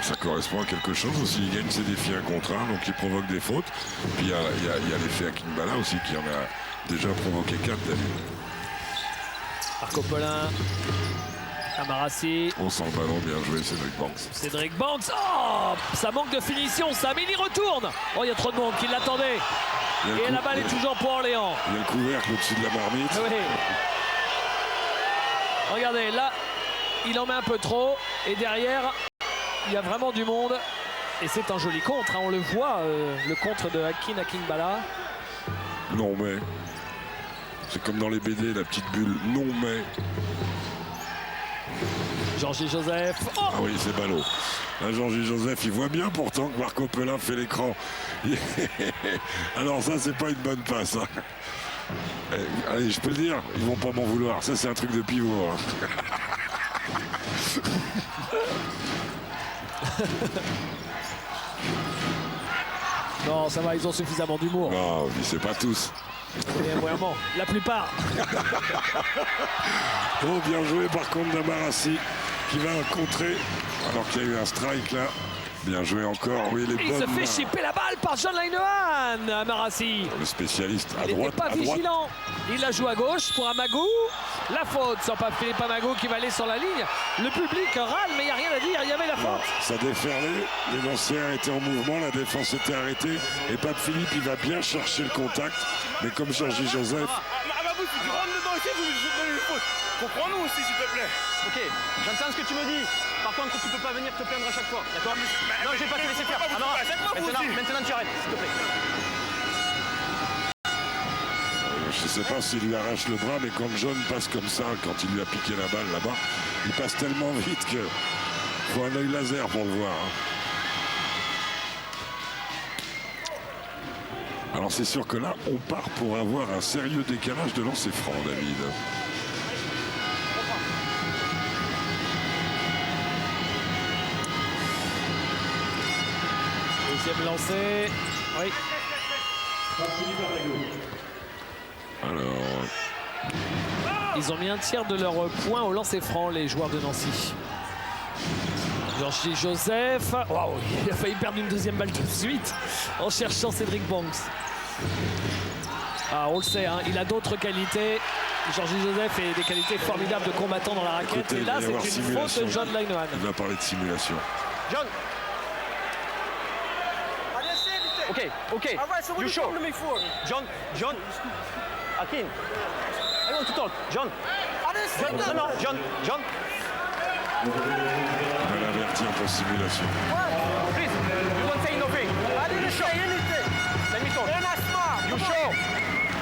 Ça correspond à quelque chose aussi. Il gagne ses défis 1 contre 1, donc il provoque des fautes. Puis il y a l'effet Akinbala aussi qui en a déjà provoqué 4, David. Marco Pelin. Amarassi. On sent le ballon, bien joué, Cédric Banks. Cédric Banks. Oh, ça manque de finition, ça. Mais il y retourne. Oh, il y a trop de monde qui l'attendait. Et la balle est toujours pour Orléans. Il y a le couvercle au-dessus de la marmite. Oui. Regardez, là, il en met un peu trop. Et derrière, il y a vraiment du monde. Et c'est un joli contre. Hein. On le voit, le contre de Akinbala. Non, mais. C'est comme dans les BD, la petite bulle. Non, mais. Georgie Joseph. Oh, ah oui, c'est ballot. Là, Georgie Joseph, il voit bien pourtant que Marco Pelin fait l'écran. Alors ça, c'est pas une bonne passe. Hein. Allez, je peux le dire, ils vont pas m'en vouloir. Ça, c'est un truc de pivot. Hein. Non, ça va, ils ont suffisamment d'humour. Non, mais c'est pas tous. Et vraiment, la plupart. Oh, bien joué par contre d'Amarassi qui va contrer alors qu'il y a eu un strike là. Bien joué encore, oui, les Il se bonnes fait mains. chipper la balle par John Linehan, Marassi. Le spécialiste à Il droite, n'était pas à droite. vigilant. Il la joue à gauche pour Amagou. La faute sur Philippe Amagou qui va aller sur la ligne. Le public râle, mais il n'y a rien à dire. Il y avait la Non, faute. ça déferlait, les lancers étaient en mouvement, la défense était arrêtée et Pape Philippe il va bien chercher le contact, mais comme Georgie Joseph, Amagou, si tu rentres dedans ici, vous donnez une faute. Comprends-nous aussi, s'il te plaît. Ok, j'entends ce que tu me dis. Par contre, tu peux pas venir te plaindre à chaque fois, d'accord? Non, je vais pas te laisser faire. Amara, maintenant tu arrêtes, s'il te plaît. je sais pas s'il lui arrache le bras, mais quand John passe comme ça, quand il lui a piqué la balle là-bas, il passe tellement vite que faut un œil laser pour le voir. Hein. Alors c'est sûr que là, on part pour avoir un sérieux décalage de lancer franc, David. Deuxième lancé. Oui. Alors, Ils ont mis un tiers de leur point au lancer franc, les joueurs de Nancy. Georgie Joseph. Waouh, il a failli perdre une deuxième balle tout de suite en cherchant Cédric Banks. Ah, on le sait, hein, il a d'autres qualités. Georgie Joseph a des qualités formidables de combattant dans la raquette. écoutez, Et il là, va y avoir c'est une simulation. faute de John Linehan. Il va parler de simulation. John. Okay. You sure? John. Akin. I want to talk. John. John. Il va l'avertir pour simulation. Please, you don't say nothing. I didn't say anything. Let me talk. You sure?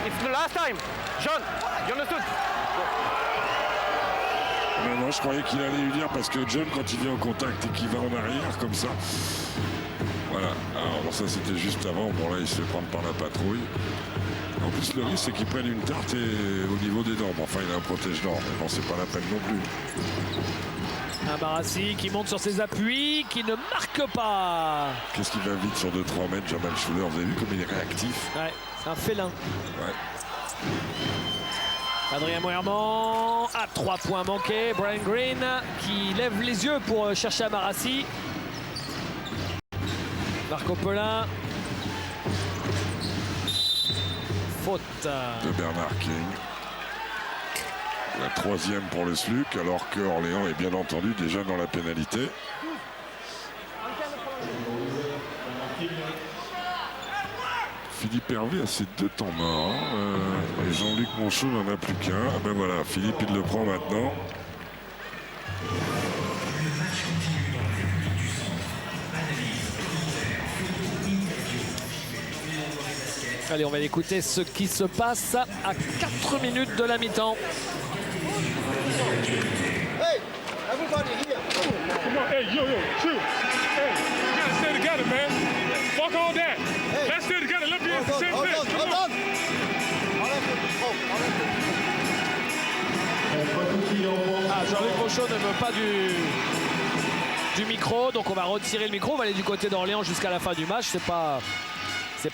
It's the last time. John, you understood? Non, je croyais qu'il allait lui dire parce que John, quand il vient en contact et qu'il va en arrière comme ça. Voilà. Alors ça, c'était juste avant. Bon, là, il se fait prendre par la patrouille. En plus, le risque, c'est qu'il prenne une tarte au niveau des dents. Bon, enfin, il a un protège-dents. Mais bon, c'est pas la peine non plus. Amarassi qui monte sur ses appuis, qui ne marque pas. Qu'est-ce qu'il va vite sur 2-3 mètres, Jamal Schuller. Vous avez vu comme il est réactif. Ouais, c'est un félin. Ouais. Adrien Moerman à 3 points manqués. Brian Green qui lève les yeux pour chercher Amarassi. Marco Pelin. Faute. De Bernard King. La 3e pour le SLUC, alors que Orléans est bien entendu déjà dans la pénalité. Philippe Hervé a ses 2 temps morts. Et Jean-Luc Monchot n'en a plus qu'un. Ah ben voilà, Philippe il le prend maintenant. Allez, on va écouter ce qui se passe à 4 minutes de la mi-temps. Hey, everybody here. Come on, hey, yo, shoot. Hey, you gotta stay together, man. Fuck all that. Hey. Let's stay together. Let me in the same thing. Come on. Ah, Jean-Luc Monchot ne veut pas du micro, donc on va retirer le micro. On va aller du côté d'Orléans jusqu'à la fin du match. C'est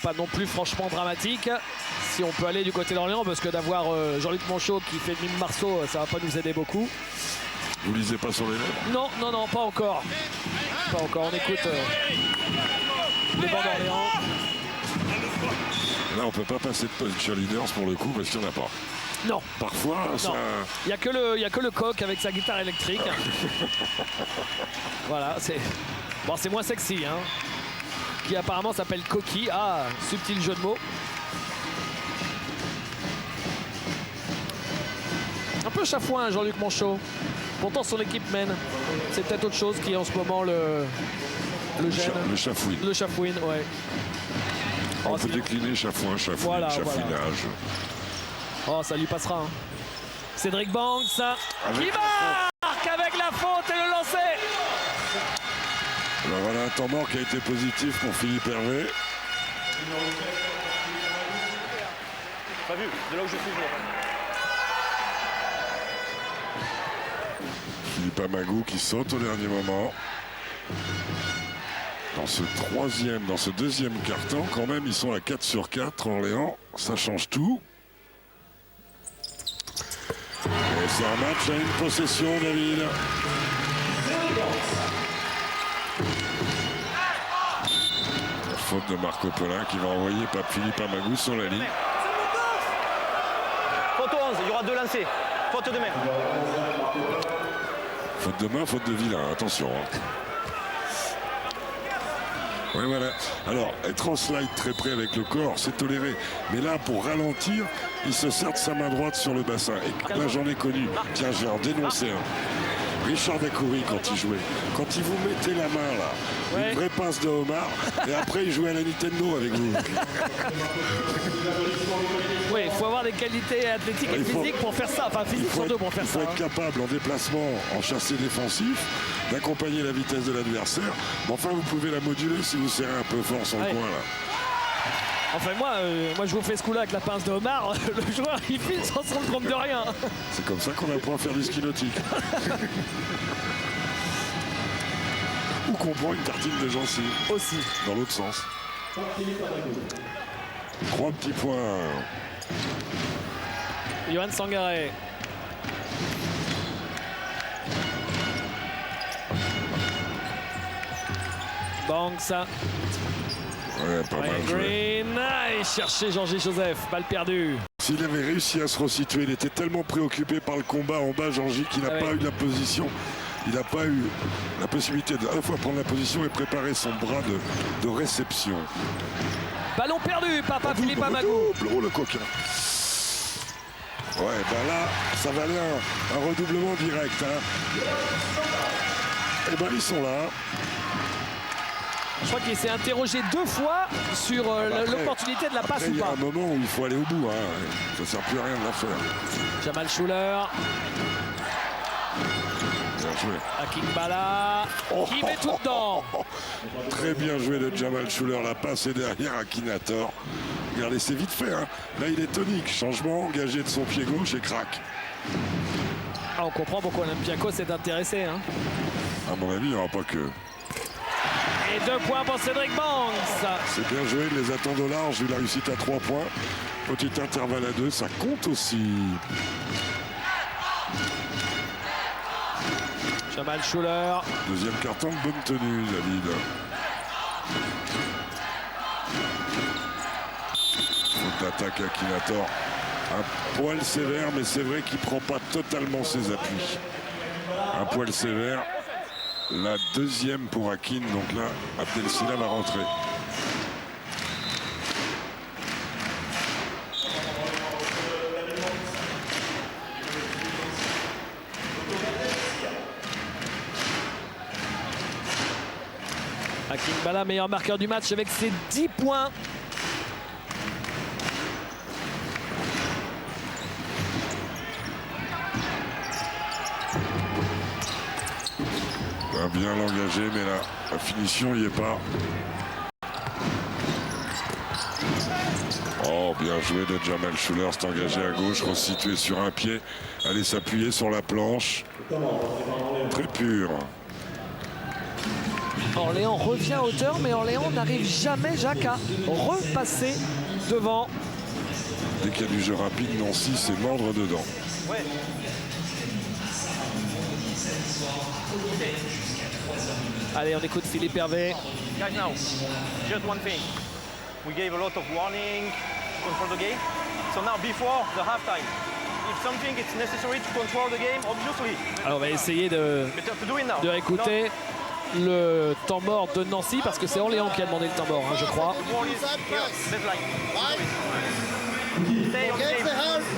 pas non plus franchement dramatique si on peut aller du côté d'Orléans, parce que d'avoir Jean-Luc Monchot qui fait le mime Marceau, ça va pas nous aider beaucoup. Vous lisez pas sur les lèvres? Non, pas encore. Pas encore, on écoute les bancs d'Orléans. Là, on peut pas passer de cheerleaders pour le coup parce qu'il n'y en a pas. Non. Parfois, ça... Il n'y a que le coq avec sa guitare électrique. Voilà, c'est moins sexy, hein. Qui apparemment s'appelle Coquille. Ah, subtil jeu de mots. Un peu chafouin, Jean-Luc Monchot. Pourtant, son équipe mène. C'est peut-être autre chose qui, en ce moment, le gêne. Le chafouine. Le chafouine, ouais. On peut décliner chafouin, chafouine, voilà, chafouinage. Oh, ça lui passera. Hein. Cédric Banks qui marque avec la faute et le lancer. Alors voilà un temps mort qui a été positif pour Philippe Hervé. Pas vu, de là où je suis. Philippe Amagou qui saute au dernier moment. Dans ce deuxième quart-temps, quand même, ils sont à 4 sur 4. Orléans, ça change tout. Et c'est un match à une possession, David. Faute de Marco Polin qui va envoyer Pape Philippe Amagou sur la ligne. Faute 11, il y aura 2 lancers. Faute de main. Faute de main, faute de vilain, attention. Oui, voilà. Alors, être en slide très près avec le corps, c'est toléré. Mais là, pour ralentir, il se sert de sa main droite sur le bassin. Et là, j'en ai connu. Tiens, je vais en dénoncer un. Richard Dacoury, quand il jouait. Quand il vous mettait la main, là, une vraie pince de homard, et après, il jouait à la Nintendo avec vous. Oui, il faut avoir des qualités athlétiques et physiques pour faire ça. Enfin, physique surtout pour faire ça. Il faut être capable, en déplacement, en chassé défensif, d'accompagner la vitesse de l'adversaire. Mais enfin, vous pouvez la moduler si vous serrez un peu fort son coin, là. Enfin, moi, je vous fais ce coup-là avec la pince de homard. Le joueur, il file sans se rendre compte de rien. C'est comme ça qu'on apprend à faire du ski nautique. Ou qu'on prend une tartine de gencives. Aussi. Dans l'autre sens. 3 petits points. Johan Sangaré. Banks. Ouais, pas mal joué. Green. Il cherchait Georges Joseph. Balle perdue. S'il avait réussi à se resituer, il était tellement préoccupé par le combat en bas, Georgie, qu'il n'a pas eu la position. Il n'a pas eu la possibilité de à la fois prendre la position et préparer son bras de réception. Ballon perdu, Papa Philippe Amagou. Oh, le coquin. Ouais, ben là, ça valait un redoublement direct. Hein. Et ben ils sont là. Je crois qu'il s'est interrogé 2 fois sur l'opportunité de la passe ou Il y a pas. un moment où il faut aller au bout. Hein. Ça ne sert plus à rien de la faire. Jamal Schuller. Bien joué. Hakim Bala. Qui met tout dedans. Très bien joué de Jamal Schuller. La passe est derrière Akinator. Regardez, c'est vite fait. Hein. Là, il est tonique. Changement, engagé de son pied gauche et crac. Ah, on comprend pourquoi Olympiakos est intéressé. Hein. À mon avis, il n'y aura pas que... Et 2 points pour Cédric Banks. C'est bien joué, il les attend au large, il a réussi à 3 points. Petit intervalle à 2, ça compte aussi. Jamal Schuller. Deuxième carton, bonne tenue, David. Faute d'attaque Akinator. Un poil sévère, mais c'est vrai qu'il ne prend pas totalement ses appuis. Un poil sévère. La deuxième pour Akin, donc là, Abdel-Sila va rentrer. Hakim Bala, meilleur marqueur du match avec ses 10 points. Bien l'engager, mais là, la finition n'y est pas. Oh, bien joué de Jamal Schuller, c'est engagé à gauche, resitué sur un pied, aller s'appuyer sur la planche. Très pur. Orléans revient à hauteur, mais Orléans n'arrive jamais, Jacques, à repasser devant. Dès qu'il y a du jeu rapide, Nancy, c'est mordre dedans. Ouais. Allez, on écoute Philippe Hervé. Guys, now, just one thing. We gave a lot of warning to control the game. So now, before the halftime, if something is necessary to control the game, obviously. Alors, on va essayer de réécouter le temps mort de Nancy, parce que c'est Orléans qui a demandé le temps mort, hein, je crois. Stay on game.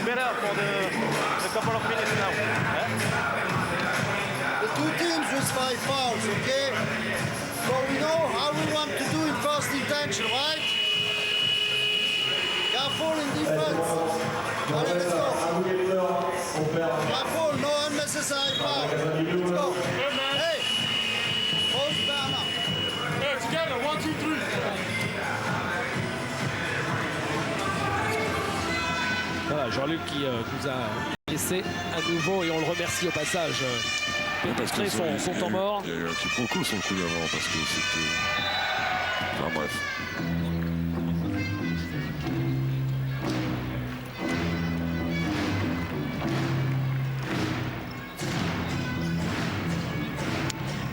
Better for the couple of minutes now. The 2 teams with 5 fouls, okay? So we know how we want to do in first intention, right? Careful in defense. Allez, let's go. Careful, no unnecessary foul. Let's go. Hey! Post Bernard. Hey, together, 1, 2, 3. Voilà, Jean-Luc qui nous a laissé à nouveau, et on le remercie au passage, pénétrer son temps mort. Il y a eu un quiproquo sur le coup d'avant parce que c'était... Enfin bref.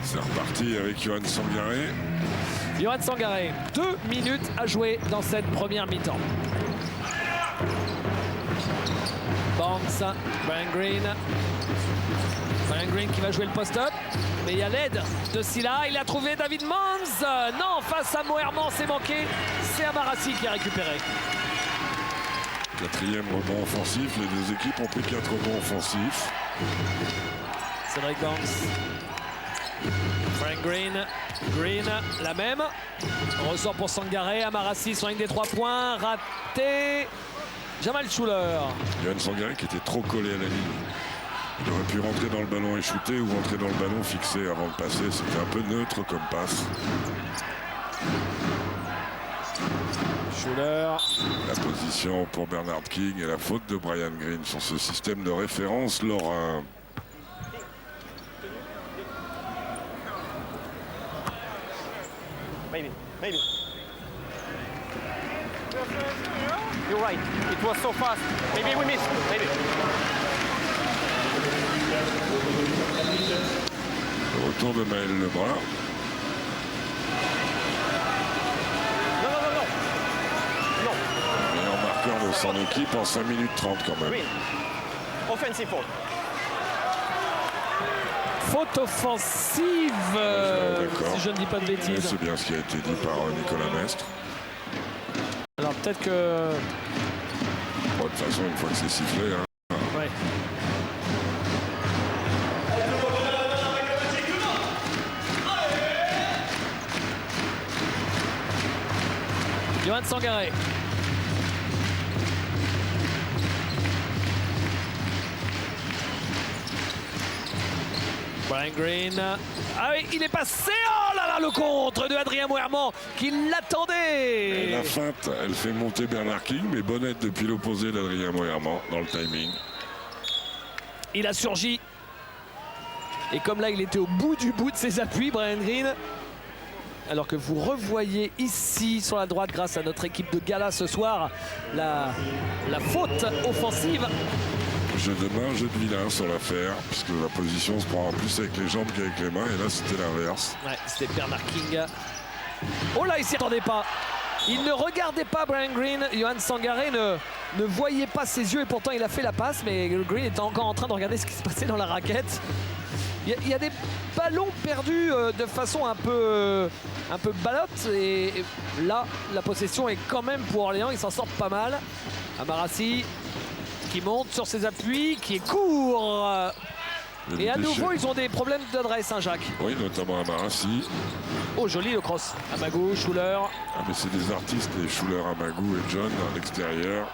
C'est reparti avec Johan Sangaré. Johan Sangaré, 2 minutes à jouer dans cette première mi-temps. Banks, Brian Green. Brian Green qui va jouer le post-up. Mais il y a l'aide de Silla. Il a trouvé David Mons. Non, face à Moerman, c'est manqué. C'est Amarassi qui a récupéré. 4e rebond offensif. Les deux équipes ont pris 4 rebonds offensifs. Cédric Banks. Brian Green. Green, la même. Ressort pour Sangaré. Amarassi sur une des 3 points. Raté. Jamal Schuller. Johan Sangaré qui était trop collé à la ligne. Il aurait pu rentrer dans le ballon et shooter ou rentrer dans le ballon fixé avant de passer. C'était un peu neutre comme passe. Schuller. La position pour Bernard King et la faute de Brian Green sur ce système de référence lorrain. Maybe. You're right. It was so fast. Maybe we missed. Maybe. Le retour de Maël Lebrun. Non. Meilleur marqueur de son équipe en 5 minutes 30 quand même. Green. Offensive fault. Faute offensive, si je ne dis pas de bêtises. C'est bien ce qui a été dit par Nicolas Mestre. Alors peut-être que... Bon, de toute façon, une fois que c'est sifflé... Hein. Ouais. Johan Sangaré. Brian Green. Ah oui, il est passé. Oh là là, le contre de Adrien Moerman qui l'attendait. La feinte, elle fait monter Bernard King, mais bonnette depuis l'opposé d'Adrien Moerman dans le timing. Il a surgi. Et comme là, il était au bout de ses appuis, Brian Green. Alors que vous revoyez ici sur la droite, grâce à notre équipe de gala ce soir, la faute offensive. Jeu de main, jeu de vilain sur l'affaire, puisque la position se prend plus avec les jambes qu'avec les mains, et là c'était l'inverse. Ouais, c'était Bernard King. Oh là, il s'y attendait pas. Il ne regardait pas Brian Green. Johan Sangaré ne voyait pas ses yeux et pourtant il a fait la passe, mais Green était encore en train de regarder ce qui se passait dans la raquette. Il y a des ballons perdus de façon un peu ballotte, et là la possession est quand même pour Orléans. Ils s'en sortent pas mal. Amarassi qui monte sur ses appuis, qui est court. Et à nouveau, ils ont des problèmes d'adresse, Saint-Jacques. Oui, notamment Amarassi. Oh, joli le cross. Amagou, Schuller. Ah, mais c'est des artistes, les Schuller, Amagou et John à l'extérieur.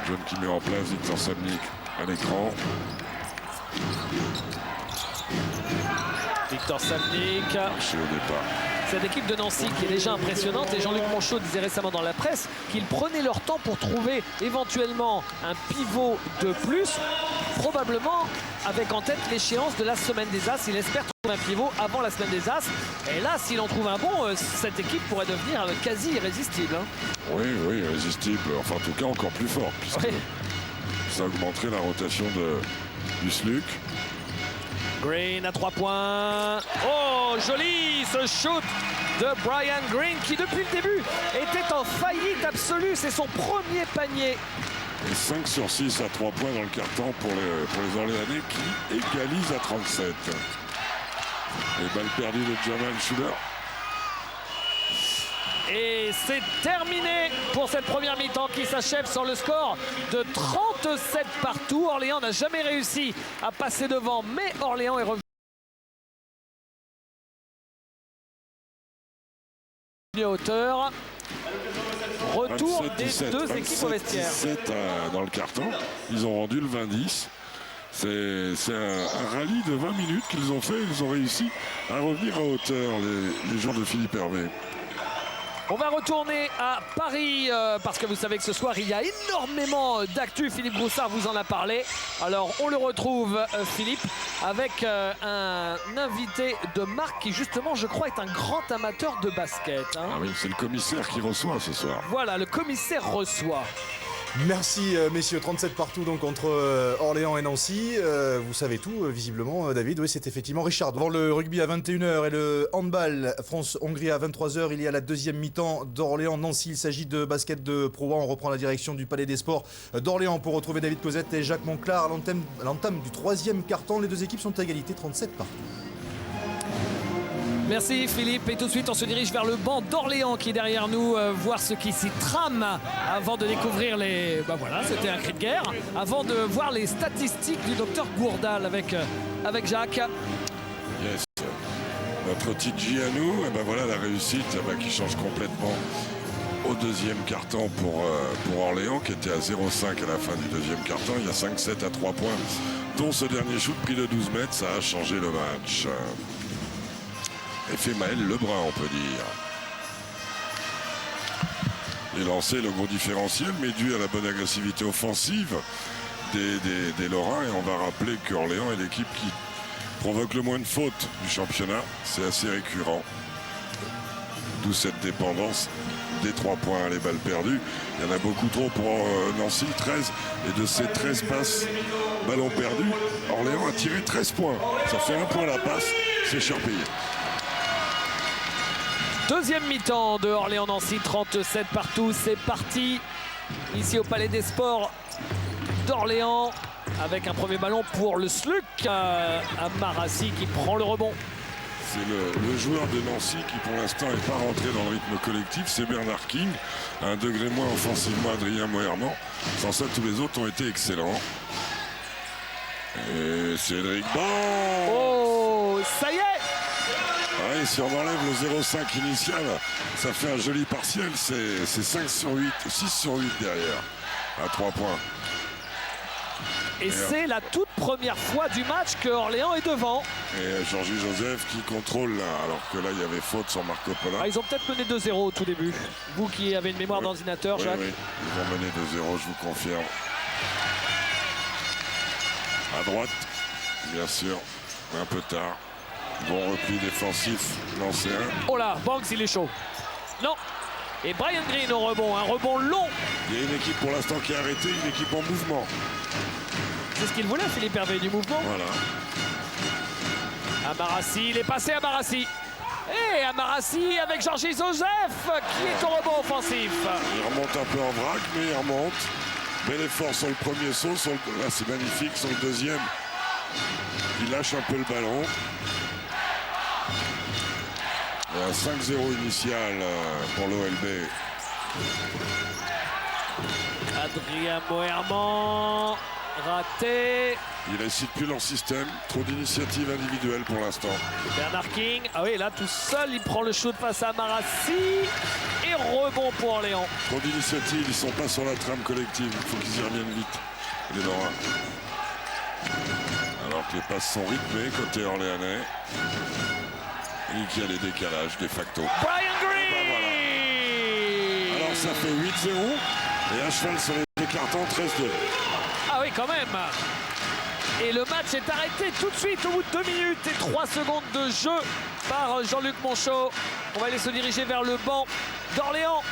John qui met en place Victor Samnik à l'écran. Victor Samnik. Marché au départ. Cette équipe de Nancy qui est déjà impressionnante, et Jean-Luc Monchot disait récemment dans la presse qu'ils prenaient leur temps pour trouver éventuellement un pivot de plus, probablement avec en tête l'échéance de la semaine des As. Il espère trouver un pivot avant la semaine des As, et là s'il en trouve un bon, cette équipe pourrait devenir quasi irrésistible. Oui, irrésistible, enfin en tout cas encore plus fort, puisque ça augmenterait la rotation du SLUC. Green à 3 points. Oh, joli ce shoot de Brian Green qui depuis le début était en faillite absolue. C'est son premier panier. Et 5 sur 6 à 3 points dans le carton pour les Orléanais qui égalisent à 37. Et balle perdue de Jamal Schuller. Et c'est terminé pour cette première mi-temps qui s'achève sur le score de 37 partout. Orléans n'a jamais réussi à passer devant, mais Orléans est revenu à hauteur. Retour des deux équipes au vestiaire. 27 dans le carton. Ils ont rendu le 20-10. C'est un rallye de 20 minutes qu'ils ont fait. Ils ont réussi à revenir à hauteur, les joueurs de Philippe Hervé. On va retourner à Paris parce que vous savez que ce soir il y a énormément d'actu. Philippe Broussard vous en a parlé. Alors on le retrouve Philippe avec un invité de marque qui justement je crois est un grand amateur de basket. Hein. Ah oui, c'est le commissaire qui reçoit ce soir. Voilà, le commissaire reçoit. Merci messieurs, 37 partout donc entre Orléans et Nancy. Vous savez tout visiblement David, oui c'est effectivement Richard. Devant le rugby à 21h et le handball France-Hongrie à 23h, il y a la deuxième mi-temps d'Orléans-Nancy. Il s'agit de basket de Pro A. On reprend la direction du Palais des Sports d'Orléans pour retrouver David Cosette et Jacques Monclar à l'entame du troisième quart-temps. Les deux équipes sont à égalité, 37 partout. Merci Philippe et tout de suite on se dirige vers le banc d'Orléans qui est derrière nous, voir ce qui s'y trame avant de découvrir les... Ben voilà, c'était un cri de guerre. Avant de voir les statistiques du docteur Gourdal avec Jacques. Yes. Notre TG à nous, et ben voilà la réussite qui change complètement au deuxième quart-temps pour Orléans qui était à 0,5 à la fin du deuxième quart-temps. Il y a 5-7 à 3 points dont ce dernier shoot pris de 12 mètres, ça a changé le match. Effet Maël Lebrun, on peut dire. Les lancers, le gros différentiel, mais dû à la bonne agressivité offensive des Lorrains. Et on va rappeler qu'Orléans est l'équipe qui provoque le moins de fautes du championnat. C'est assez récurrent. D'où cette dépendance des 3 points, les balles perdues. Il y en a beaucoup trop pour Nancy, 13. Et de ces 13 passes, ballons perdus, Orléans a tiré 13 points. Ça fait 1 point la passe, c'est cher payé. Deuxième mi-temps de Orléans-Nancy, 37 partout, c'est parti ici au Palais des Sports d'Orléans avec un premier ballon pour le SLUC à Marassi qui prend le rebond. C'est le joueur de Nancy qui pour l'instant n'est pas rentré dans le rythme collectif, c'est Bernard King, un degré moins offensivement Adrien Moerman. Sans ça tous les autres ont été excellents. Et Cédric Ban. Oh, ça y est. Ouais, si on enlève le 0,5 initial, ça fait un joli partiel. C'est 5 sur 8, 6 sur 8 derrière, à 3 points. Et c'est la toute première fois du match que Orléans est devant. Et Georgie Joseph qui contrôle, là, alors que là, il y avait faute sur Marco Pola. Ah, ils ont peut-être mené 2-0 au tout début. Vous qui avez une mémoire d'ordinateur, Jacques. Oui, ils ont mené 2-0, je vous confirme. À droite, bien sûr, un peu tard. Bon repli défensif, lancé un. Oh là, Banks il est chaud. Non. Et Brian Green au rebond, un rebond long. Il y a une équipe pour l'instant qui a arrêté, une équipe en mouvement. C'est ce qu'il voulait, Philippe Hervé, du mouvement. Voilà. Amarassi, il est passé à Marassi. Et Amarassi avec Georgie Joseph qui est au rebond offensif. Il remonte un peu en vrac, mais il remonte. Bel effort sur le premier saut, là c'est magnifique, sur le deuxième. Il lâche un peu le ballon. Et un 5-0 initial pour l'OLB. Adrien Moerman, raté. Il récite plus leur système, trop d'initiatives individuelles pour l'instant. Bernard King, ah oui, là tout seul, il prend le shoot face à Marassi. Et rebond pour Orléans. Trop d'initiatives, ils sont pas sur la trame collective, il faut qu'ils y reviennent vite, les Lorrains. Alors que les passes sont rythmées côté orléanais. Et qu'il y a les décalages de facto. Brian Green. Ben voilà. Alors ça fait 8-0 et à cheval sur les cartons 13-2. Ah oui quand même. Et le match est arrêté tout de suite au bout de 2 minutes et 3 secondes de jeu par Jean-Luc Monchot. On va aller se diriger vers le banc d'Orléans.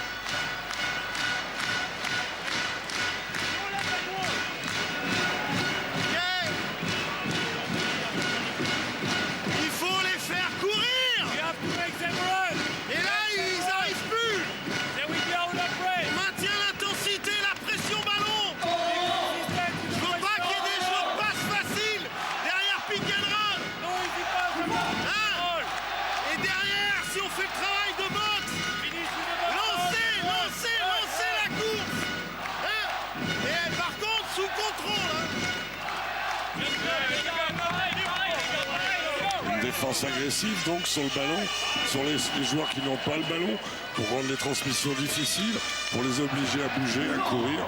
Défense agressive donc sur le ballon, sur les joueurs qui n'ont pas le ballon, pour rendre les transmissions difficiles, pour les obliger à bouger, à courir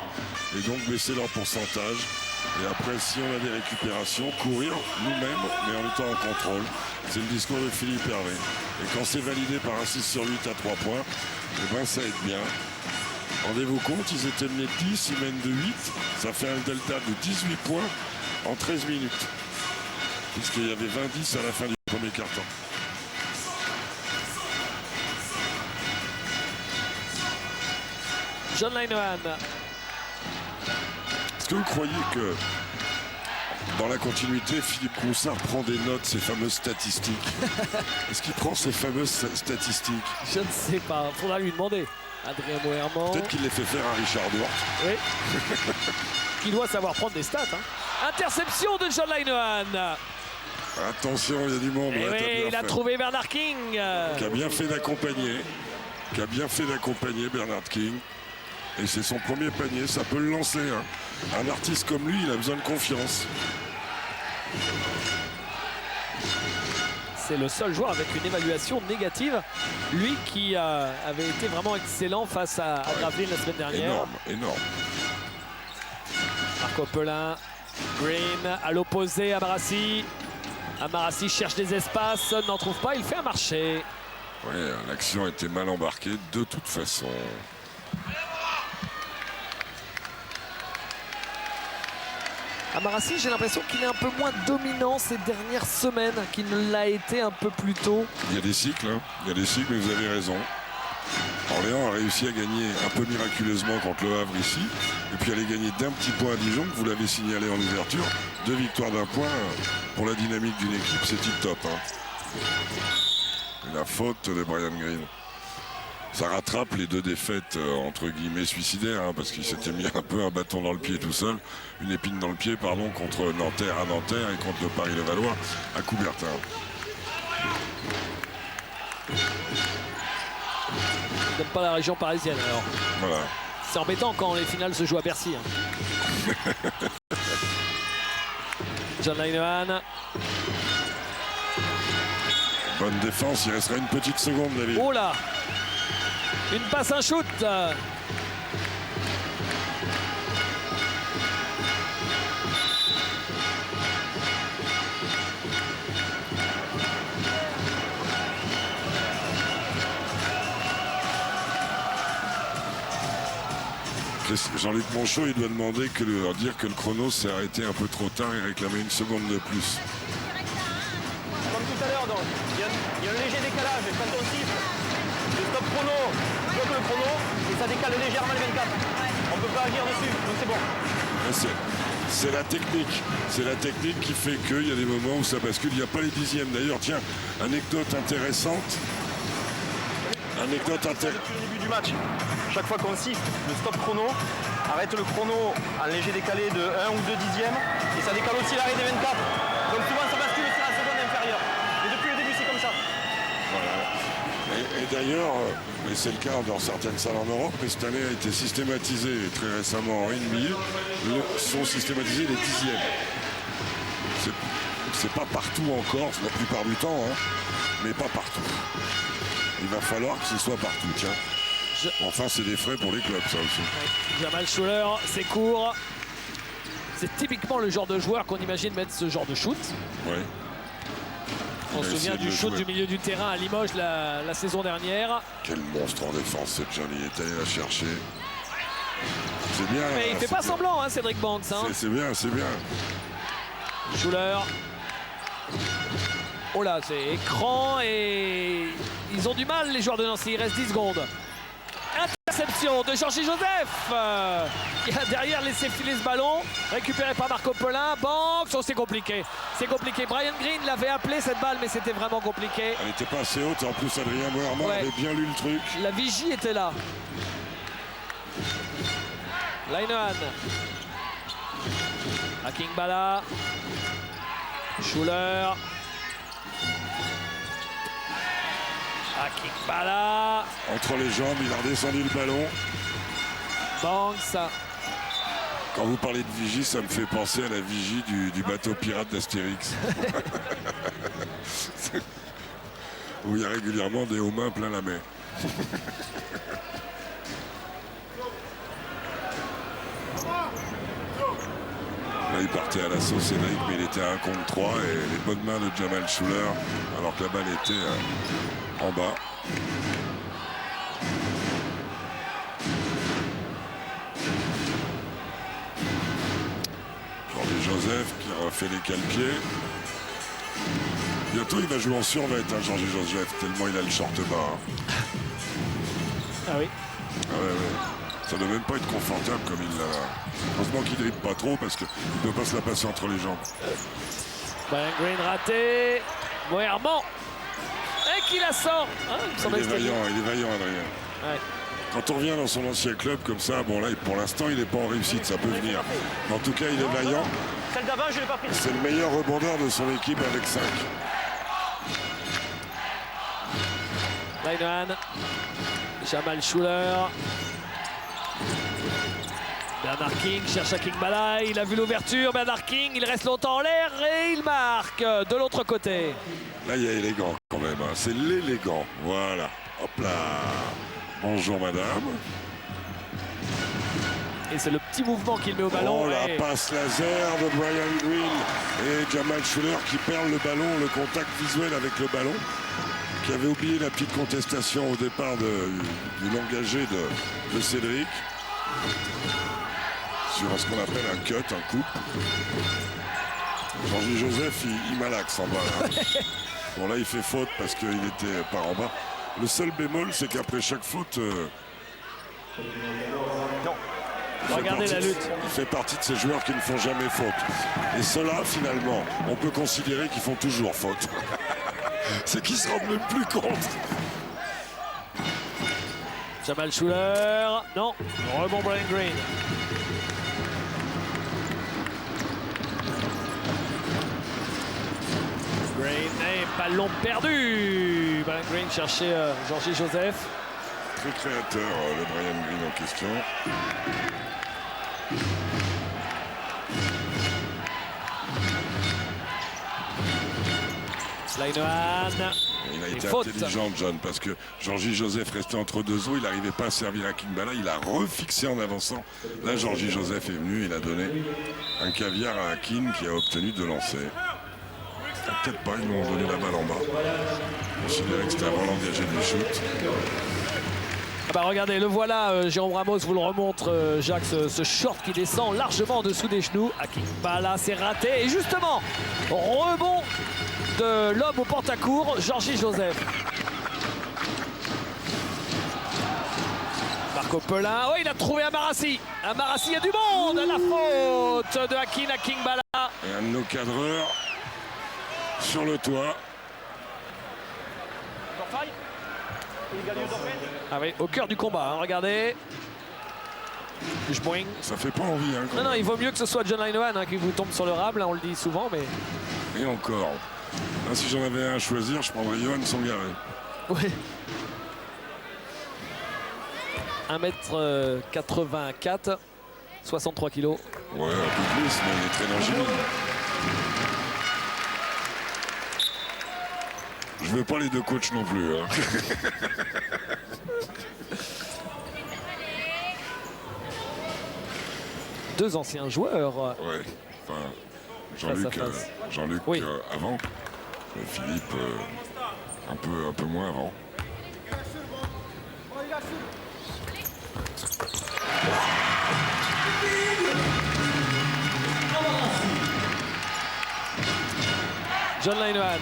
et donc baisser leur pourcentage. Et après, si on a des récupérations, courir nous-mêmes, mais en étant en contrôle. C'est le discours de Philippe Hervé. Et quand c'est validé par un 6 sur 8 à 3 points, eh ben ça aide bien. Rendez-vous compte, ils étaient menés 10, ils mènent de 8. Ça fait un delta de 18 points en 13 minutes. Puisqu'il y avait 20-10 à la fin du premier quart-temps. John Linehan. Est-ce que vous croyez que dans la continuité, Philippe Roussard prend des notes, ces fameuses statistiques? Est-ce qu'il prend ces fameuses statistiques? Je ne sais pas, faudra lui demander. Adrien Moerman. Peut-être qu'il les fait faire à Richard Dort. Oui. Qui doit savoir prendre des stats. Hein. Interception de John Linehan. Attention, il y a du monde. Et là, oui, il a trouvé Bernard King. Qui a bien fait d'accompagner. Bernard King. Et c'est son premier panier, ça peut le lancer. Hein. Un artiste comme lui, il a besoin de confiance. C'est le seul joueur avec une évaluation négative. Lui qui avait été vraiment excellent face à Gravelines la semaine dernière. Énorme. Marco Pelin, Green à l'opposé, Amarassi. Amarassi cherche des espaces, n'en trouve pas, il fait un marché. Ouais, l'action était mal embarquée de toute façon. Amarassi, j'ai l'impression qu'il est un peu moins dominant ces dernières semaines qu'il ne l'a été un peu plus tôt. Il y a des cycles, mais vous avez raison. Orléans a réussi à gagner un peu miraculeusement contre le Havre ici. Et puis aller gagner d'un petit point à Dijon, que vous l'avez signalé en ouverture. 2 victoires d'1 point pour la dynamique d'une équipe, c'est tip top. Hein. La faute de Brian Green. Ça rattrape les 2 défaites entre guillemets suicidaires, hein, parce qu'il s'était mis un peu un bâton dans le pied tout seul, une épine dans le pied, pardon, contre Nanterre à Nanterre et contre le Paris-Levallois à Coubertin. J'aime pas la région parisienne alors. Voilà. C'est embêtant quand les finales se jouent à Bercy. Hein. John Linehan. Bonne défense, il restera une petite seconde, David. Oh là! Une passe, un shoot. Jean-Luc Monchot, il doit demander dire que le chrono s'est arrêté un peu trop tard et réclamer une seconde de plus. Comme tout à l'heure, donc, il y a un léger décalage. Et quand on siffle, le stop chrono bloque le chrono et ça décale légèrement les 24. On ne peut pas agir dessus, donc c'est bon. C'est la technique. C'est la technique qui fait qu'il y a des moments où ça bascule. Il n'y a pas les dixièmes. D'ailleurs, tiens, anecdote intéressante. Depuis le début du match, chaque fois qu'on siffle le stop chrono, arrête le chrono en léger décalé de 1 ou 2 dixièmes et ça décale aussi l'arrêt des 24. Donc souvent ça bascule sur la seconde inférieure. Et depuis le début c'est comme ça. Voilà. Et d'ailleurs, et c'est le cas dans certaines salles en Europe, mais cette année a été systématisé très récemment en NBA, sont systématisés les dixièmes. C'est pas partout encore, la plupart du temps, hein, mais pas partout. Il va falloir que ce soit partout, tiens. Enfin, c'est des frais pour les clubs, ça aussi. Jamal Schuller, c'est court. C'est typiquement le genre de joueur qu'on imagine mettre ce genre de shoot. Oui. On se souvient du shoot du milieu du terrain à Limoges la saison dernière. Quel monstre en défense, cette Johnny. Il est allé la chercher. C'est bien. Mais il fait pas semblant, hein, Cédric Banks. Hein. C'est bien, c'est bien. Schuller. Oh là, c'est écran et ils ont du mal, les joueurs de Nancy. Il reste 10 secondes. Interception de Georgie Joseph qui a derrière laissé filer ce ballon. Récupéré par Marco Pelin. Banks, oh, c'est compliqué. C'est compliqué. Brian Green l'avait appelé cette balle, mais c'était vraiment compliqué. Elle n'était pas assez haute. En plus, Adrien Moerman avait bien lu le truc. La vigie était là. Linehan. Akingbala. Schuller. Akingbala. Entre les jambes, il a redescendu le ballon. Banks. Quand vous parlez de vigie, ça me fait penser à la vigie du bateau pirate d'Astérix. Où il y a régulièrement des hauts mains plein la mer. il partait à l'assaut Cédric, mais il était à 1 contre 3 et les bonnes mains de Jamal Schuller, alors que la balle était en bas. Jordi Joseph qui refait les calpiers. Bientôt il va jouer en survêt, hein, Jordi Joseph, tellement il a le short bas. Hein. Ah oui. Ah ouais. Ça ne doit même pas être confortable comme il l'a là. Heureusement qu'il ne dribble pas trop parce qu'il ne peut pas se la passer entre les jambes. Brian Green raté. Moerman. Et qui la sort. Hein, il est vaillant, Adrien. Ouais. Quand on revient dans son ancien club comme ça, bon là pour l'instant il n'est pas en réussite, ça peut venir. Mais en tout cas il est vaillant. Celle d'avant, je l'ai pas prise. C'est le meilleur rebondeur de son équipe avec 5. Linehan. Jamal Schuller. Bernard King cherche à King Bala, il a vu l'ouverture, Bernard King, il reste longtemps en l'air et il marque de l'autre côté. Là il y a élégant quand même, hein. C'est l'élégant, voilà, hop là. Bonjour madame. Et c'est le petit mouvement qu'il met au ballon. Oh la passe laser de Brian Green et Jamal Schuller qui perd le ballon, le contact visuel avec le ballon, qui avait oublié la petite contestation au départ du l'engagé de Cédric. Sur ce qu'on appelle un cut, un coup. Jordi Joseph, il malaxe en bas. Là. Bon là il fait faute parce qu'il était par en bas. Le seul bémol c'est qu'après chaque faute... Regardez la lutte. Il fait partie de ces joueurs qui ne font jamais faute. Et ceux-là, finalement, on peut considérer qu'ils font toujours faute. C'est qu'ils se rendent même plus compte. Jamal Schuller. Non. Rebond Brian Green. Green et ballon perdu. Brian Green cherchait Jordi Joseph. Très créateur, le Brian Green en question. Linehan. Il a été intelligent, John, parce que Jordi Joseph restait entre deux eaux, il n'arrivait pas à servir à King Bala, il a refixé en avançant. Là, Jordi Joseph est venu, il a donné un caviar à Hakim qui a obtenu de lancer. Peut-être pas, ils lui ont donné la balle en bas. Considéré que c'était avant l'engagé du shoot. Ah bah regardez, le voilà, Jérôme Ramos vous le remontre, Jacques, ce short qui descend largement en dessous des genoux. Hakim Bala, c'est raté. Et justement, rebond de l'homme au pantacourt, Jordi Joseph. Marco Pelin, oh il a trouvé Amarassi. Amarassi, il y a du monde. La faute de Hakim à King Bala. Et un de nos cadreurs sur le toit. Ah oui, au cœur du combat, hein, regardez. Boing. Ça fait pas envie. Hein, non, il vaut mieux que ce soit John Linehan hein, qui vous tombe sur le rable, hein, on le dit souvent, mais... Et encore. Là, si j'en avais un à choisir, je prendrais Johan Sangaré. Oui. 1m84, 63 kilos. Ouais, un peu plus, mais il est très longiligne. Je veux pas les deux coachs non plus. Hein. Deux anciens joueurs. Ouais, enfin, Jean-Luc oui. Avant, Philippe un peu moins avant. John Linehan.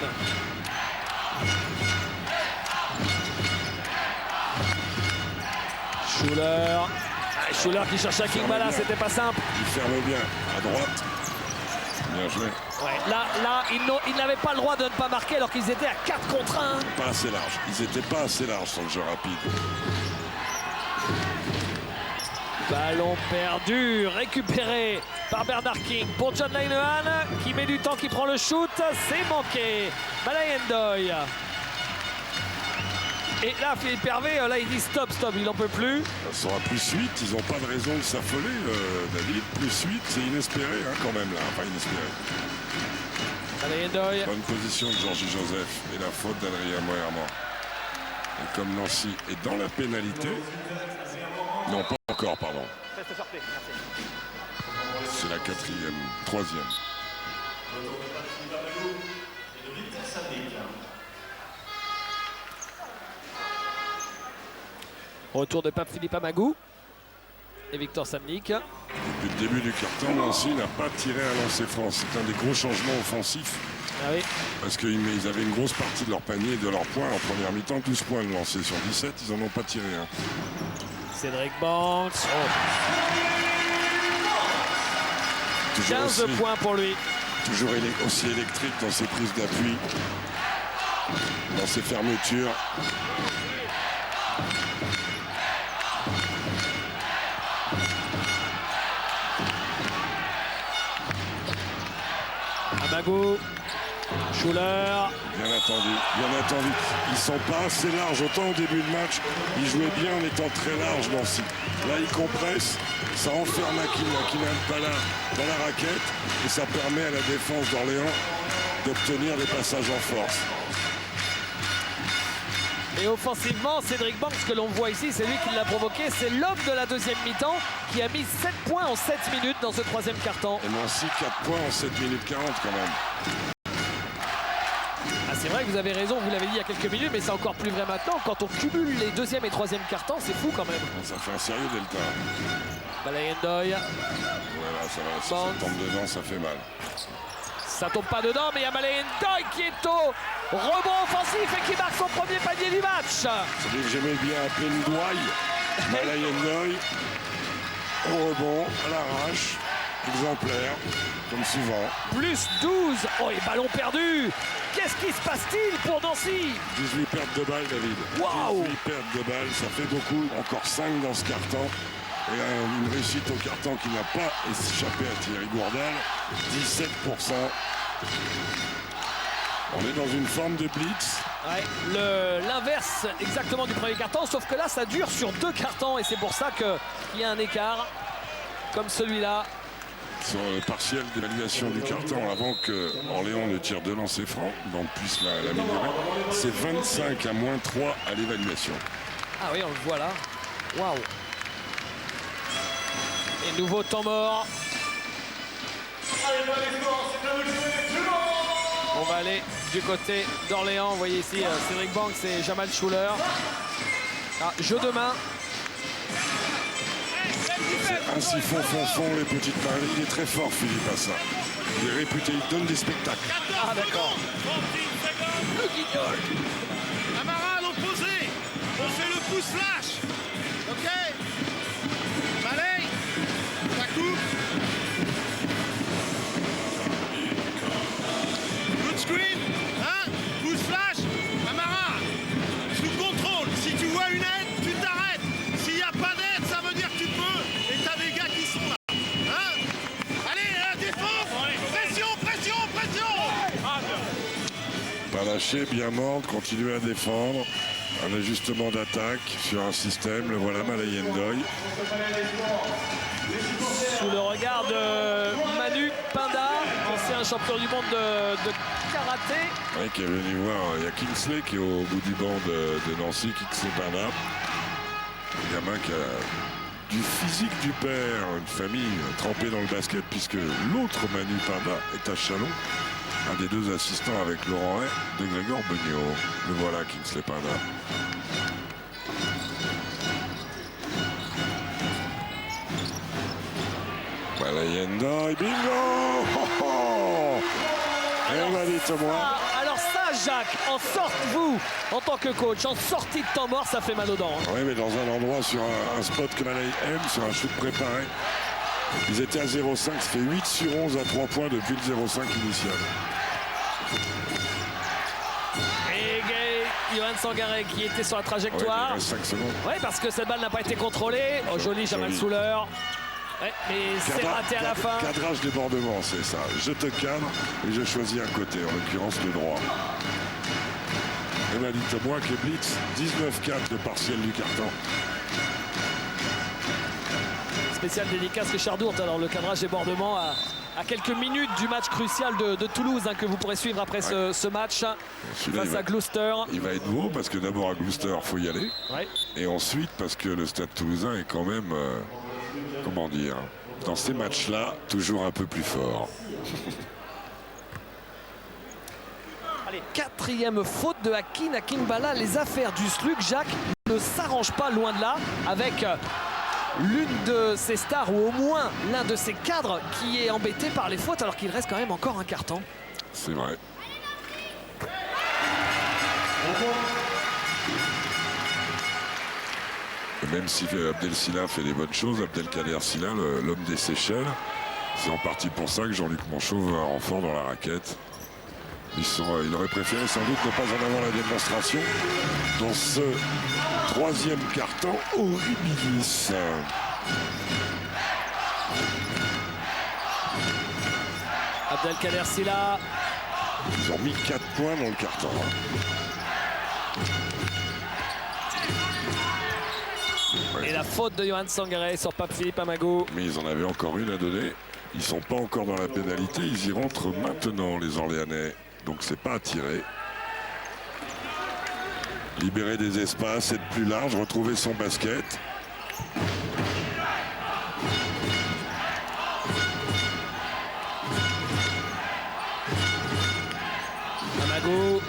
Schuller qui cherchait à King Bala, c'était pas simple. Il ferme bien, à droite. Bien joué. Ouais, là ils n'avaient pas le droit de ne pas marquer alors qu'ils étaient à 4 contre 1. Pas assez large. Ils n'étaient pas assez larges sur le jeu rapide. Ballon perdu, récupéré par Bernard King pour John Linehan qui met du temps, qui prend le shoot. C'est manqué. Balaye Ndoye. Et là, Philippe Hervé, là, il dit stop, il n'en peut plus. Ça sera plus 8, ils n'ont pas de raison de s'affoler, David. Plus 8, c'est inespéré hein, quand même, là. Enfin, inespéré. Allez, bonne position de Jordi Joseph et la faute d'Adrien Moerman. Et comme Nancy est dans la pénalité, non, pas encore, pardon. C'est la 4e, 3e. Retour de Pape Philippe Amagou et Victor Samnik. Depuis le début du carton, Nancy n'a pas tiré à lancer franc. C'est un des gros changements offensifs. Ah oui. Parce qu'ils avaient une grosse partie de leur panier et de leurs points en première mi-temps. 12 points de lancer sur 17, ils n'en ont pas tiré un. Cédric Banks. Toujours 15 aussi, points pour lui. toujours aussi électrique dans ses prises d'appui, dans ses fermetures. Amagou. Schuller. Bien attendu, bien attendu. Ils sont pas assez larges. Autant au début de match, ils jouaient bien en étant très larges, Nancy. Là, ils compressent, ça enferme Akinan Pala dans la raquette et ça permet à la défense d'Orléans d'obtenir des passages en force. Et offensivement, Cédric Banks, que l'on voit ici, c'est lui qui l'a provoqué. C'est l'homme de la deuxième mi-temps qui a mis 7 points en 7 minutes dans ce troisième quart-temps. Et Nancy, 4 points en 7 minutes 40 quand même. Ah, c'est vrai que vous avez raison, vous l'avez dit il y a quelques minutes, mais c'est encore plus vrai maintenant. Quand on cumule les deuxième et troisième quart-temps, c'est fou quand même. Ça fait un sérieux delta. Balayendoy. Voilà, ça va. Si ça tombe dedans, ça fait mal. Ça tombe pas dedans, mais il y a Balayendoy qui est au rebond offensif et qui marque son premier panier du match. C'est lui que j'aimais bien appeler Ndouaï. Balayendoy, au rebond, à l'arrache, exemplaire, comme souvent. Plus 12. Oh, et ballon perdu. Qu'est-ce qui se passe-t-il pour Nancy? 18 pertes de balles, David. Waouh. 18 pertes de balles, ça fait beaucoup. Encore 5 dans ce carton. Et une réussite au carton qui n'a pas échappé à Thierry Gourdal. 17%. On est dans une forme de blitz. Ouais, l'inverse exactement du premier carton, sauf que là, ça dure sur 2 cartons et c'est pour ça qu'il y a un écart comme celui-là. Sur le partiel d'évaluation du carton, avant que Orléans ne tire 2 lancers francs, donc puisse l'améliorer, c'est 25 à moins 3 à l'évaluation. Ah oui, on le voit là. Waouh. Et nouveau temps mort. On va aller du côté d'Orléans. Vous voyez ici Cédric Banks et Jamal Schuller. Ah, jeu de main. C'est un siphon fond les petites mains. Il est très fort, Philippe, à ça. Il est réputé, il donne des spectacles. Ah d'accord. Le guignol. Amara à l'opposé. On fait le pouce flash. Ok. Malay. Ça coupe. Good screen. Hein. Pouce flash. Amara. Sous contrôle. Si tu vois une aide, tu t'arrêtes. S'il n'y a pas d'aide, ça veut dire que tu peux. Et t'as des gars qui sont là. Hein. Allez, défense. Pression, pression, pression. Pas lâcher, bien mordre, continuer à défendre. Un ajustement d'attaque sur un système. Le voilà, Balayendoy. Sous le regard de Manu Pinda, ancien champion du monde de karaté. Oui, qui est venu voir. Il y a Kingsley qui est au bout du banc de Nancy, Kingsley Pinda. Un gamin qui a du physique du père, une famille trempée dans le basket, puisque l'autre Manu Pinda est à Chalon. Un des 2 assistants avec Laurent Hay de Grégor Beugnot. Le voilà, Kingsley Pinda. Balayendoy, bingo! Oh, oh. Et on a dit moi. Alors ça, Jacques, sortez-vous en tant que coach, en sortie de temps mort, ça fait mal aux dents. Hein. Oui, mais dans un endroit, sur un spot que Malay aime, sur un shoot préparé. Ils étaient à 0,5, ça fait 8 sur 11 à 3 points depuis le 0,5 initial. Et Johan Sangaré qui était sur la trajectoire. Ouais, il reste 5 secondes. Oui, parce que cette balle n'a pas été contrôlée. Oh, joli Jamal Schuller. Ouais, mais c'est raté à la fin. Cadrage débordement, c'est ça. Je te cadre et je choisis un côté, en l'occurrence le droit. Et bien dites-moi que Blitz, 19-4 de partiel du carton. Spécial dédicace Richard Dourte. Alors le cadrage débordement à quelques minutes du match crucial de Toulouse hein, que vous pourrez suivre après ce match face à Gloucester. Il va être beau parce que d'abord à Gloucester, il faut y aller. Ouais. Et ensuite parce que le stade toulousain est quand même, comment dire, dans ces matchs-là, toujours un peu plus fort. Quatrième faute de Hakim Akimbala. Les affaires du SLUC, Jacques, ne s'arrangent pas, loin de là, avec l'une de ses stars ou au moins l'un de ses cadres qui est embêté par les fautes alors qu'il reste quand même encore un carton. C'est vrai. Même si Abdel Silla fait des bonnes choses, Abdelkader Silla, l'homme des Seychelles, c'est en partie pour ça que Jean-Luc Monchot veut un renfort dans la raquette. Il aurait préféré sans doute ne pas en avoir la démonstration dans ce troisième carton horribilis. Abdelkader Silla. Ils ont mis 4 points dans le carton. Et la faute de Johan Sangaré sur Pape-Philippe Amago. Mais ils en avaient encore une à donner. Ils sont pas encore dans la pénalité. Ils y rentrent maintenant, les Orléanais. Donc c'est pas à tirer. Libérer des espaces, être plus large, retrouver son basket. Amago.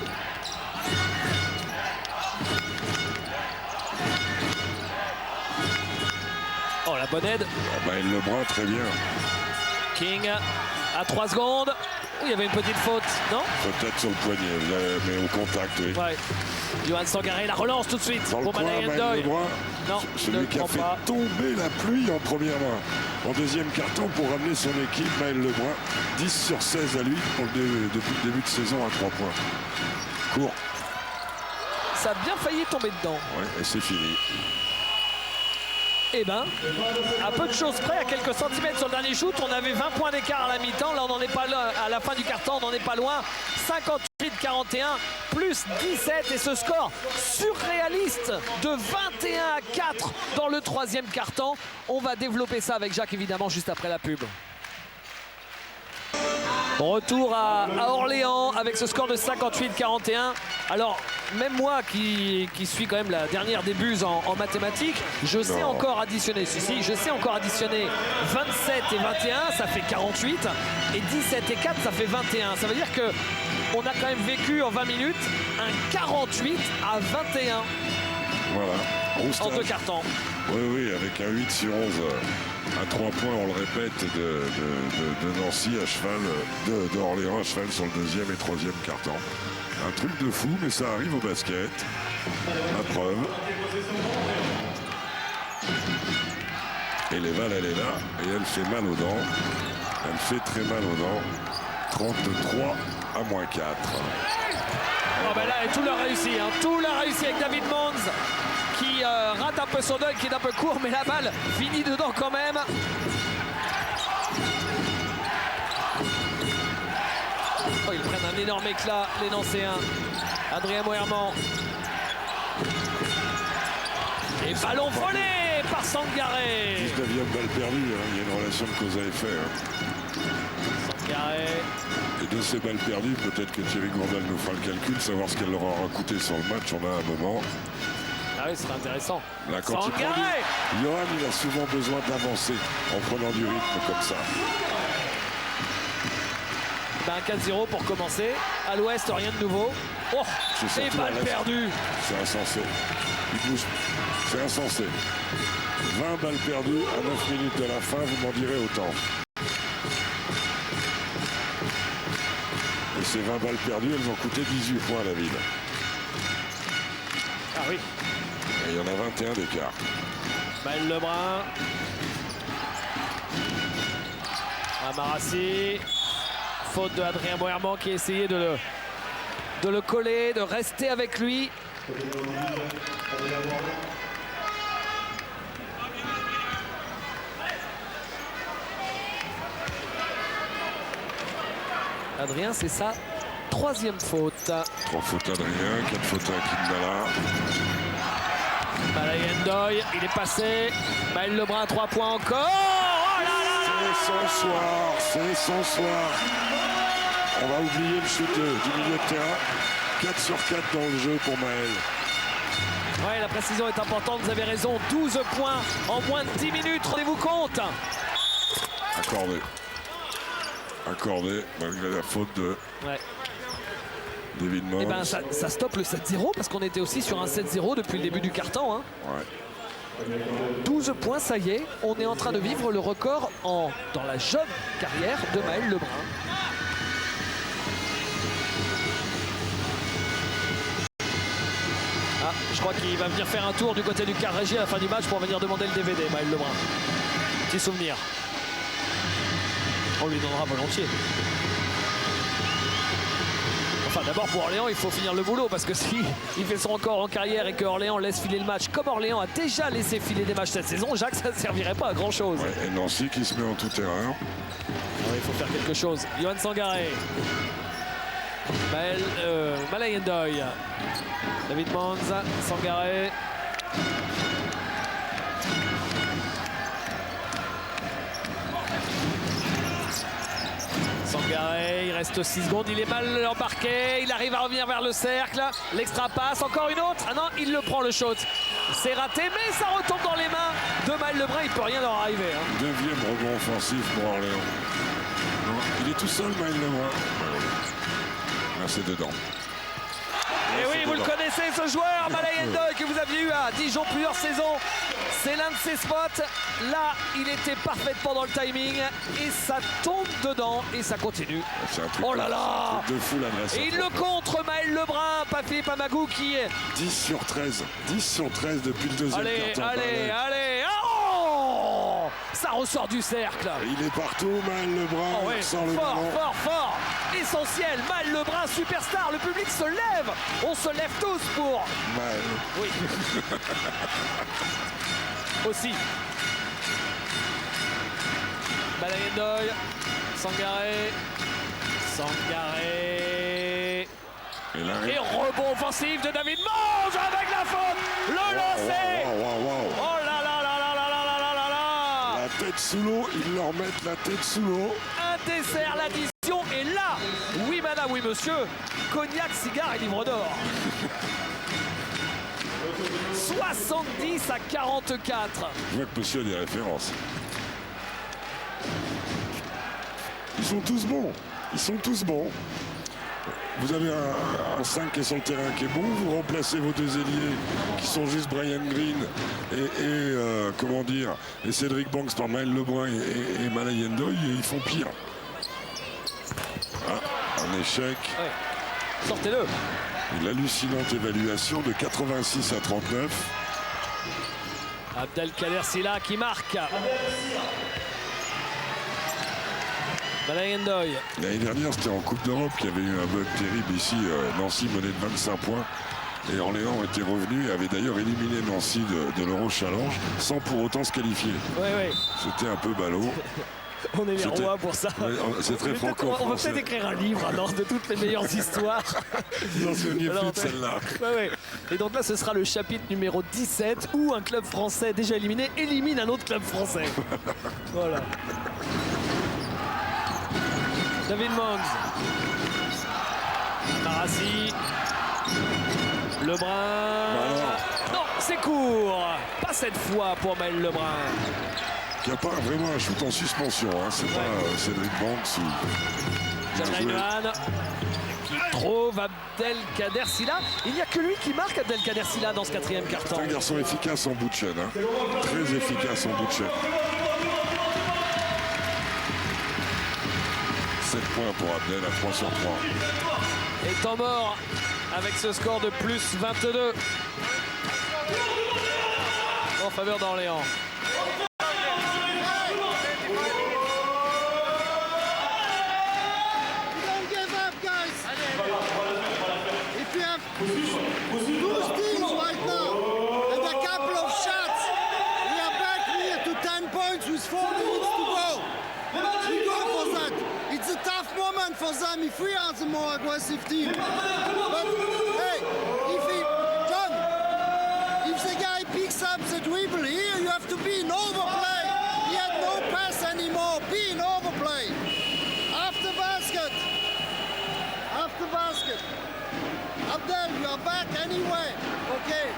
Oh, la bonne aide. El Lebrun, très bien. King à 3 secondes. Il y avait une petite faute, non? Peut-être sur le poignet, mais au contact, oui. Ouais. Johan Sangaré la relance tout de suite pour Maël Lebrun. Non, celui qui a fait tomber la pluie en première main. En deuxième carton pour ramener son équipe, Maël Lebrun. 10 sur 16 à lui depuis le début de saison à 3 points. Court. Ça a bien failli tomber dedans. Ouais, et c'est fini. Eh ben, à peu de choses près, à quelques centimètres sur le dernier shoot, on avait 20 points d'écart à la mi-temps. Là, on n'en est pas là, à la fin du carton, on n'en est pas loin. 58-41, plus 17. Et ce score surréaliste de 21-4 dans le troisième carton. On va développer ça avec Jacques, évidemment, juste après la pub. Retour à Orléans avec ce score de 58-41. Alors, même moi qui suis quand même la dernière des buses en mathématiques, je sais encore additionner. Je sais encore additionner 27 et 21, ça fait 48. Et 17 et 4, ça fait 21. Ça veut dire qu'on a quand même vécu en 20 minutes un 48 à 21. Voilà. En 2 cartons. Oui, avec un 8 sur 11 à 3 points, on le répète, de Nancy à cheval, d'Orléans à cheval sur le deuxième et troisième carton. Un truc de fou, mais ça arrive au basket. La preuve. Et Léval, elle est là, et elle fait mal aux dents. Elle fait très mal aux dents. 33 à moins 4. Oh ben là, tout leur réussi, hein. Tout leur réussi avec David Mons qui rate un peu son dunk, qui est un peu court, mais la balle finit dedans quand même. Oh, ils prennent un énorme éclat, les Nancéens. Adrien Moerman. Et ballon volé par Sangaré. 19e balle perdue, hein. Il y a une relation de cause à effet. Hein. Sangaré. Et de ces balles perdues, peut-être que Thierry Gourdal nous fera le calcul, savoir ce qu'elle leur aura coûté sur le match. On a un moment. Ah oui, ce serait intéressant. Là, quand Johan, il a souvent besoin d'avancer en prenant du rythme comme ça. Ben, 4-0 pour commencer. À l'ouest, rien de nouveau. Oh, c'est balle perdue. C'est insensé. Il bouge. C'est insensé. 20 balles perdues à 9 minutes de la fin, vous m'en direz autant. Et ces 20 balles perdues, elles ont coûté 18 points à la ville. Ah oui. Et il y en a 21 d'écart. Maël Lebrun. Amarassi. Faute de Adrien Moerman qui a essayé de le coller, de rester avec lui. Adrien, c'est sa 3e faute. 3 fautes Adrien, 4 fautes à Akimbala. Balayendoy, il est passé. Maël Lebrun, 3 points encore. Oh là là, c'est son soir, c'est son soir. On va oublier le shoot du milieu de terrain. 4 sur 4 dans le jeu pour Maël. Ouais, la précision est importante, vous avez raison. 12 points en moins de 10 minutes, rendez-vous compte. Accordé, malgré la faute de David Mons. Et ben ça stoppe le 7-0 parce qu'on était aussi sur un 7-0 depuis le début du quart-temps. Hein. Ouais. 12 points, ça y est, on est en train de vivre le record dans la jeune carrière de Maël Lebrun. Ah, je crois qu'il va venir faire un tour du côté du car régie à la fin du match pour venir demander le DVD, Maël Lebrun. Petit souvenir. On lui donnera volontiers. Enfin, d'abord pour Orléans, il faut finir le boulot parce que si il fait son record en carrière et que Orléans laisse filer le match comme Orléans a déjà laissé filer des matchs cette saison, Jacques, ça ne servirait pas à grand chose. Ouais, et Nancy qui se met en toute erreur. Il faut faire quelque chose. Johan Sangaré. Malay Ndoye. David Mons, Sangaré. Sangaré, il reste 6 secondes, il est mal embarqué, il arrive à revenir vers le cercle, l'extra passe, encore une autre, ah non, il le prend le shot. C'est raté, mais ça retombe dans les mains de Maël Lebrun, il peut rien leur arriver. Hein. Deuxième rebond offensif pour Orléans. Non, il est tout seul, Maël Lebrun. Là, c'est dedans. Et oui, vous le connaissez ce joueur, Malay Ndoye, que vous aviez eu à Dijon plusieurs saisons. C'est l'un de ses spots. Là, il était parfaitement dans le timing et ça tombe dedans et ça continue. Oh là là! De fou l'adresse. Et il le contre, Maël Lebrun, pas Philippe Amagou qui est 10 sur 13. 10 sur 13 depuis le deuxième quart-temps. Allez! Oh! Ça ressort du cercle. Il est partout, Maël Lebrun. Oh ouais, fort. Essentiel, Maël Lebrun, superstar. Le public se lève. On se lève tous pour Maël. Oui. Aussi. Malay Ndoye, Sangaré. Et rebond offensif de David Mons avec la faute. Le lancer. Oh là là. La tête sous l'eau, ils leur mettent la tête sous l'eau. Un dessert, l'addition. Et là, oui madame, oui monsieur, cognac, cigare et livre d'or. 70 à 44. Je vois que monsieur a des références. Ils sont tous bons. Vous avez un 5 qui est sur le terrain qui est bon, vous remplacez vos deux ailiers qui sont juste Brian Green et Cédric Banks par Maël Lebrun et Malay Ndoye, et ils font pire. Ah, un échec. Ouais. Sortez-le. L'hallucinante évaluation de 86 à 39. Abdelkader Sylla qui marque. Malay Ndoye. L'année dernière, c'était en Coupe d'Europe qu'il y avait eu un bug terrible ici. Nancy menait de 25 points. Et Orléans était revenu et avait d'ailleurs éliminé Nancy de l'Euro Challenge sans pour autant se qualifier. Oui. C'était un peu ballot. On est les rois pour ça. Ouais, c'est très franco-français. On va peut-être écrire un livre alors, de toutes les meilleures histoires. Non, c'est mieux plus de celle-là. Ouais. Et donc là, ce sera le chapitre numéro 17 où un club français déjà éliminé élimine un autre club français. Voilà. David Mons. Marassi. Lebrun. Non, c'est court. Pas cette fois pour Maël Lebrun. Qui n'a pas vraiment un shoot en suspension. Hein. C'est pas Cédric Banks ou... John Rayman qui trouve Abdelkader Sylla. Il n'y a que lui qui marque Abdelkader Sylla dans ce quatrième quart-temps. C'est un garçon efficace en bout de chaîne. Hein. Très efficace en bout de chaîne. 7 points pour Abdel à 3 sur 3. Et temps mort avec ce score de plus 22 en faveur d'Orléans. For them, if we are the more aggressive team. But hey, if the guy picks up the dribble here, you have to be in overplay. He had no pass anymore. Be in overplay. After basket. Abdel, you are back anyway. Okay.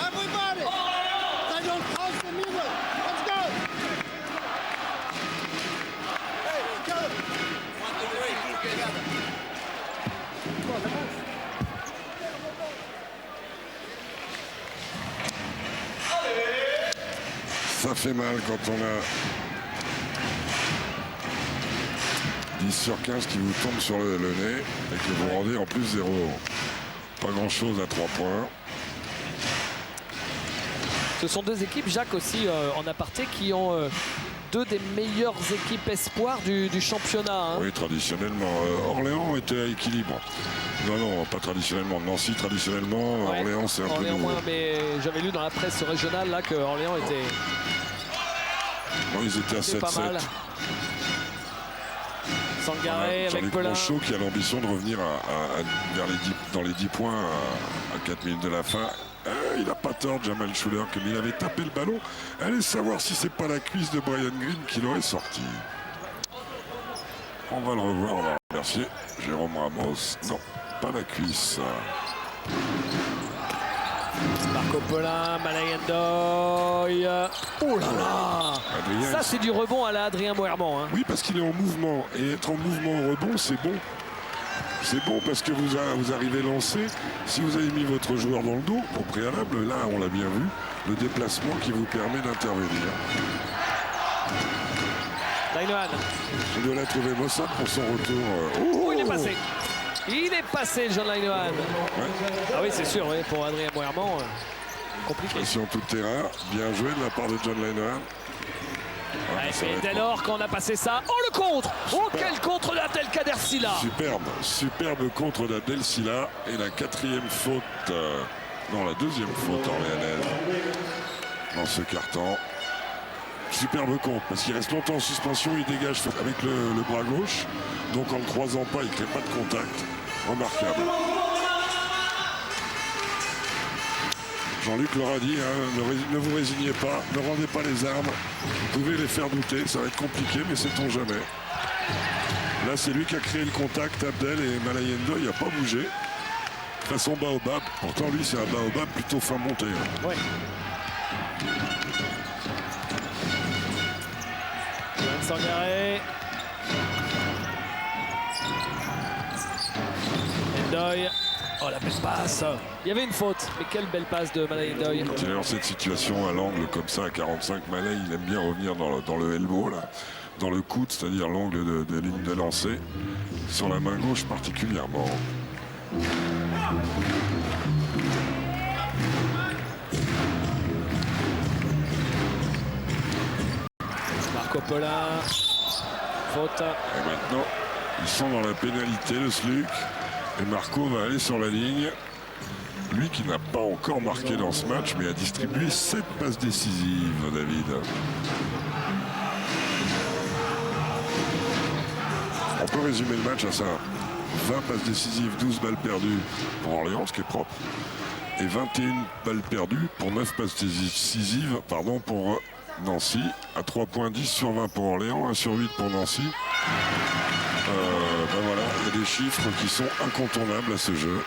Everybody. Ça fait mal quand on a 10 sur 15 qui vous tombent sur le nez et que vous rendez en plus 0. Pas grand-chose à 3 points. Ce sont deux équipes, Jacques, aussi en aparté, qui ont deux des meilleures équipes espoirs du championnat. Hein. Oui, traditionnellement. Orléans était à équilibre. Non, pas traditionnellement. Nancy, traditionnellement. Ouais. Orléans, c'est un peu nouveau. Moins, mais j'avais lu dans la presse régionale là, que Orléans était... Bon, ils étaient à 7-7. Pas mal. Sangaré avec Pelin. Jean-Luc Monchot qui a l'ambition de revenir dans les 10 points à 4 minutes de la fin. Il n'a pas tort, Jamal Schuller, qu'il avait tapé le ballon. Allez savoir si c'est pas la cuisse de Brian Green qui l'aurait sorti. On va le revoir, on va remercier Jérôme Ramos. Non, pas la cuisse. Marco Pelin, Malayendoy. Oh là là! Adrien, ça, c'est du rebond à la Adrien Moerman. Hein. Oui, parce qu'il est en mouvement. Et être en mouvement au rebond, c'est bon. C'est bon parce que vous arrivez lancé. Si vous avez mis votre joueur dans le dos, au préalable, là, on l'a bien vu, le déplacement qui vous permet d'intervenir. Lainohan. Je dois la trouver Mossad pour son retour. Il est passé. Il est passé, John Lainohan. Ouais. Ah oui, c'est sûr, oui, pour Adrien Moerman, compliqué. Pression tout terrain. Bien joué de la part de John Lainohan. Et dès lors qu'on a passé ça, le contre! Oh, quel contre d'Abdel Kader Sylla! Superbe contre d'Abdel Sylla. Et la 4e faute, non, la 2e faute orléanaise dans ce carton. Superbe contre, parce qu'il reste longtemps en suspension, il dégage avec le bras gauche. Donc en ne croisant pas, il ne crée pas de contact. Remarquable. Jean-Luc leur a dit, hein, ne vous résignez pas, ne rendez pas les armes. Vous pouvez les faire douter, ça va être compliqué, mais sait-on jamais. Là, c'est lui qui a créé le contact, Abdel, et Malayendo, il n'a pas bougé. Façon baobab, pourtant lui, c'est un baobab plutôt fin montée. Hein. Ouais. Sangaré. Endoy. Oh, la belle passe. Il y avait une faute, mais quelle belle passe de Malay Endoy. Quand il est dans cette situation à l'angle comme ça à 45, Malay, il aime bien revenir dans le elbow, là, dans le coude, c'est-à-dire l'angle de ligne de lancer, sur la main gauche particulièrement. Marco Pelin. Faute. Et maintenant, ils sont dans la pénalité, le SLUC. Et Marco va aller sur la ligne. Lui qui n'a pas encore marqué dans ce match, mais a distribué 7 passes décisives, David. On peut résumer le match à ça. 20 passes décisives, 12 balles perdues pour Orléans, ce qui est propre. Et 21 balles perdues pour 9 passes décisives pour Nancy. À 3 points, 10 sur 20 pour Orléans, 1 sur 8 pour Nancy. Ben voilà, il y a des chiffres qui sont incontournables à ce jeu.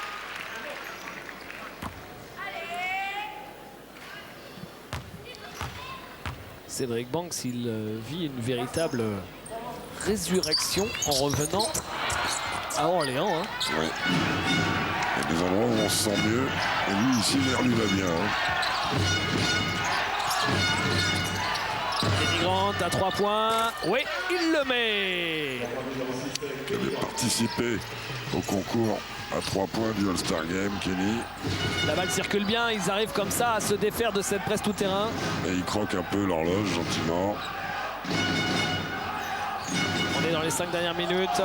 Cédric Banks, il vit une véritable résurrection en revenant à Orléans. Hein. Oui. Il y a des endroits où on se sent mieux. Et lui, ici, l'air lui va bien. Hein. Kenny Grant à 3 points. Oui, il le met. Qui avait participé au concours à 3 points du All-Star Game, Kenny. La balle circule bien, ils arrivent comme ça à se défaire de cette presse tout-terrain. Et ils croquent un peu l'horloge, gentiment. On est dans les 5 dernières minutes.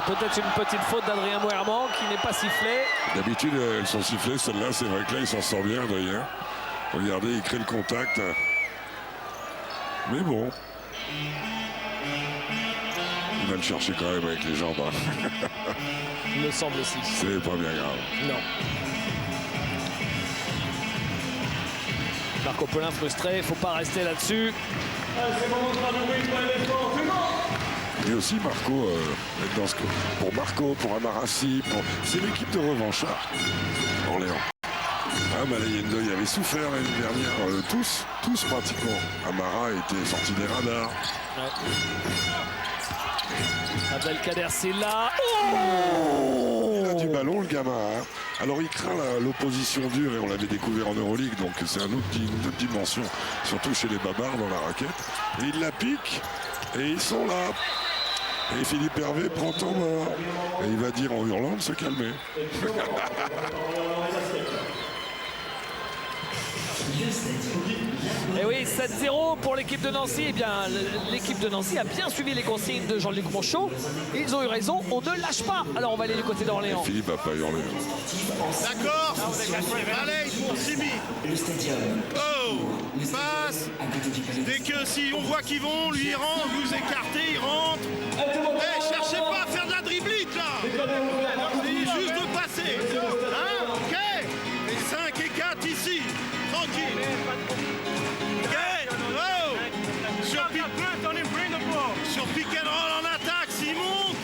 Peut-être une petite faute d'Adrien Moerman qui n'est pas sifflée. D'habitude, elles sont sifflées. Celle-là, c'est vrai que là, il s'en sort bien, Adrien. Regardez, il crée le contact. Mais bon. Il va le chercher quand même avec les jambes. Il me semble aussi. C'est pas bien grave. Non. Marco Pelin frustré, il ne faut pas rester là-dessus. Et aussi Marco, pour Marco, pour Amarassi, c'est l'équipe de revanchards, Orléans. Ah Malayendo y avait souffert l'année dernière. Tous pratiquement. Amara était sorti des radars. Ouais. Abdelkader Silla. Il a du ballon, le gamin. Hein. Alors il craint l'opposition dure et on l'avait découvert en Euroleague, donc c'est une autre dimension, surtout chez les babards dans la raquette. Et il la pique et ils sont là. Et Philippe Hervé prend temps mort. Et il va dire en hurlant de se calmer. Et oui, 7-0 pour l'équipe de Nancy. Eh bien, l'équipe de Nancy a bien suivi les consignes de Jean-Luc Monchot. Et ils ont eu raison, on ne lâche pas. Alors on va aller du côté d'Orléans. Philippe n'a pas hurlé. D'accord. Allez, Simi. Oh, passe. Dès que si on voit qu'ils vont, lui il rentre, vous écartez, il rentre. Eh, cherchez pas à faire de la driblite là. C'est juste de passer. Hein, ok. Et 5 et 4 ici. Tranquille. Ok. Oh. Sur pick and roll en attaque, s'il monte,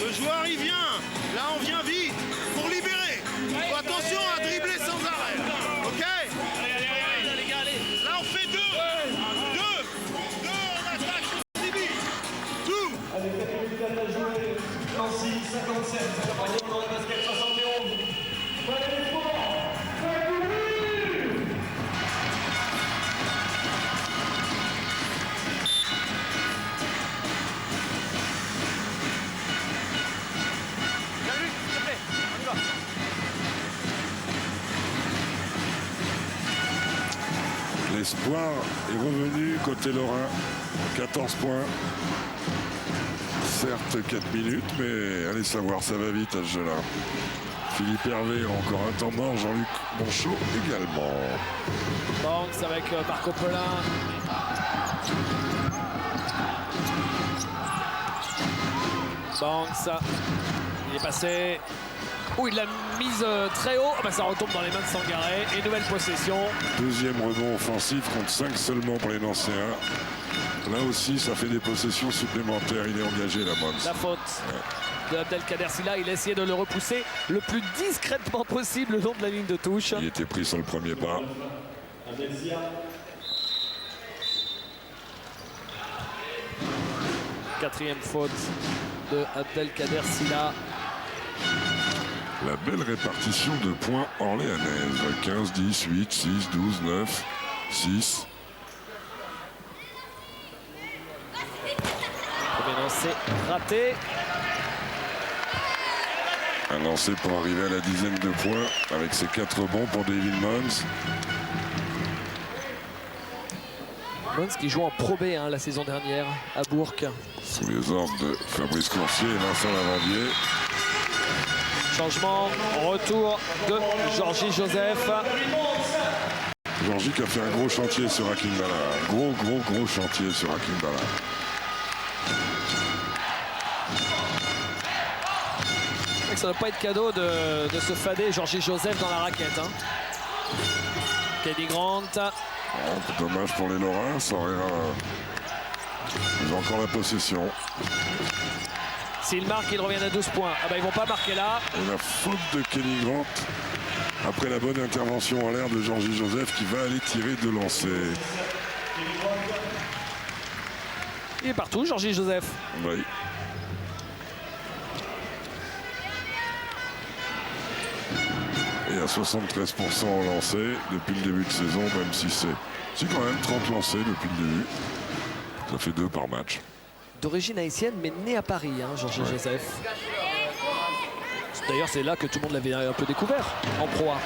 le joueur il vient. Là on vient vite pour libérer. Faut attention à dribbler sans arrêt. Ok. Là on fait deux en attaque sur Sibi. Tout. Nancy 57, dans le basket 71. L'espoir est revenu côté lorrain. 14 points. Certes 4 minutes, mais allez savoir, ça va vite à ce jeu-là. Philippe Hervé a encore un temps mort, Jean-Luc Monchot également. Banks avec Marco Pelin. Banks, il est passé. Il l'a mise très haut. Ça retombe dans les mains de Sangaré. Et nouvelle possession. Deuxième rebond offensif contre 5 seulement pour les Nancéens. Là aussi, ça fait des possessions supplémentaires. Il est engagé, la Mons. La faute de Abdelkader Silla. Il a essayé de le repousser le plus discrètement possible le long de la ligne de touche. Il était pris sur le premier pas. Quatrième faute de Abdelkader Silla. La belle répartition de points orléanaise. 15, 10, 8, 6, 12, 9, 6. Premier lancé raté. Un lancé pour arriver à la dizaine de points avec ses 4 rebonds pour David Mons. Mons qui joue en Pro B la saison dernière à Bourg. Sous les ordres de Fabrice Coursier et Vincent Lavandier. Changement, retour de Georgie Joseph. Georgie qui a fait un gros chantier sur Hakim Bala. Gros chantier sur Hakim Bala. Ça ne doit pas être cadeau de se fader Georgie Joseph dans la raquette. Kenny Grant. Oh, dommage pour les Lorrains, ça aurait... Ils ont encore la possession. S'ils marquent, ils reviennent à 12 points. Ils vont pas marquer là. Et la faute de Kenny Grant. Après la bonne intervention en l'air de Georgie Joseph qui va aller tirer de lancer. Il est partout, Georgie Joseph. Oui. Et à 73% en lancé depuis le début de saison, même si c'est quand même 30 lancés depuis le début. Ça fait 2 par match. D'origine haïtienne, mais né à Paris, Georgie Joseph. D'ailleurs, c'est là que tout le monde l'avait un peu découvert, en Pro A.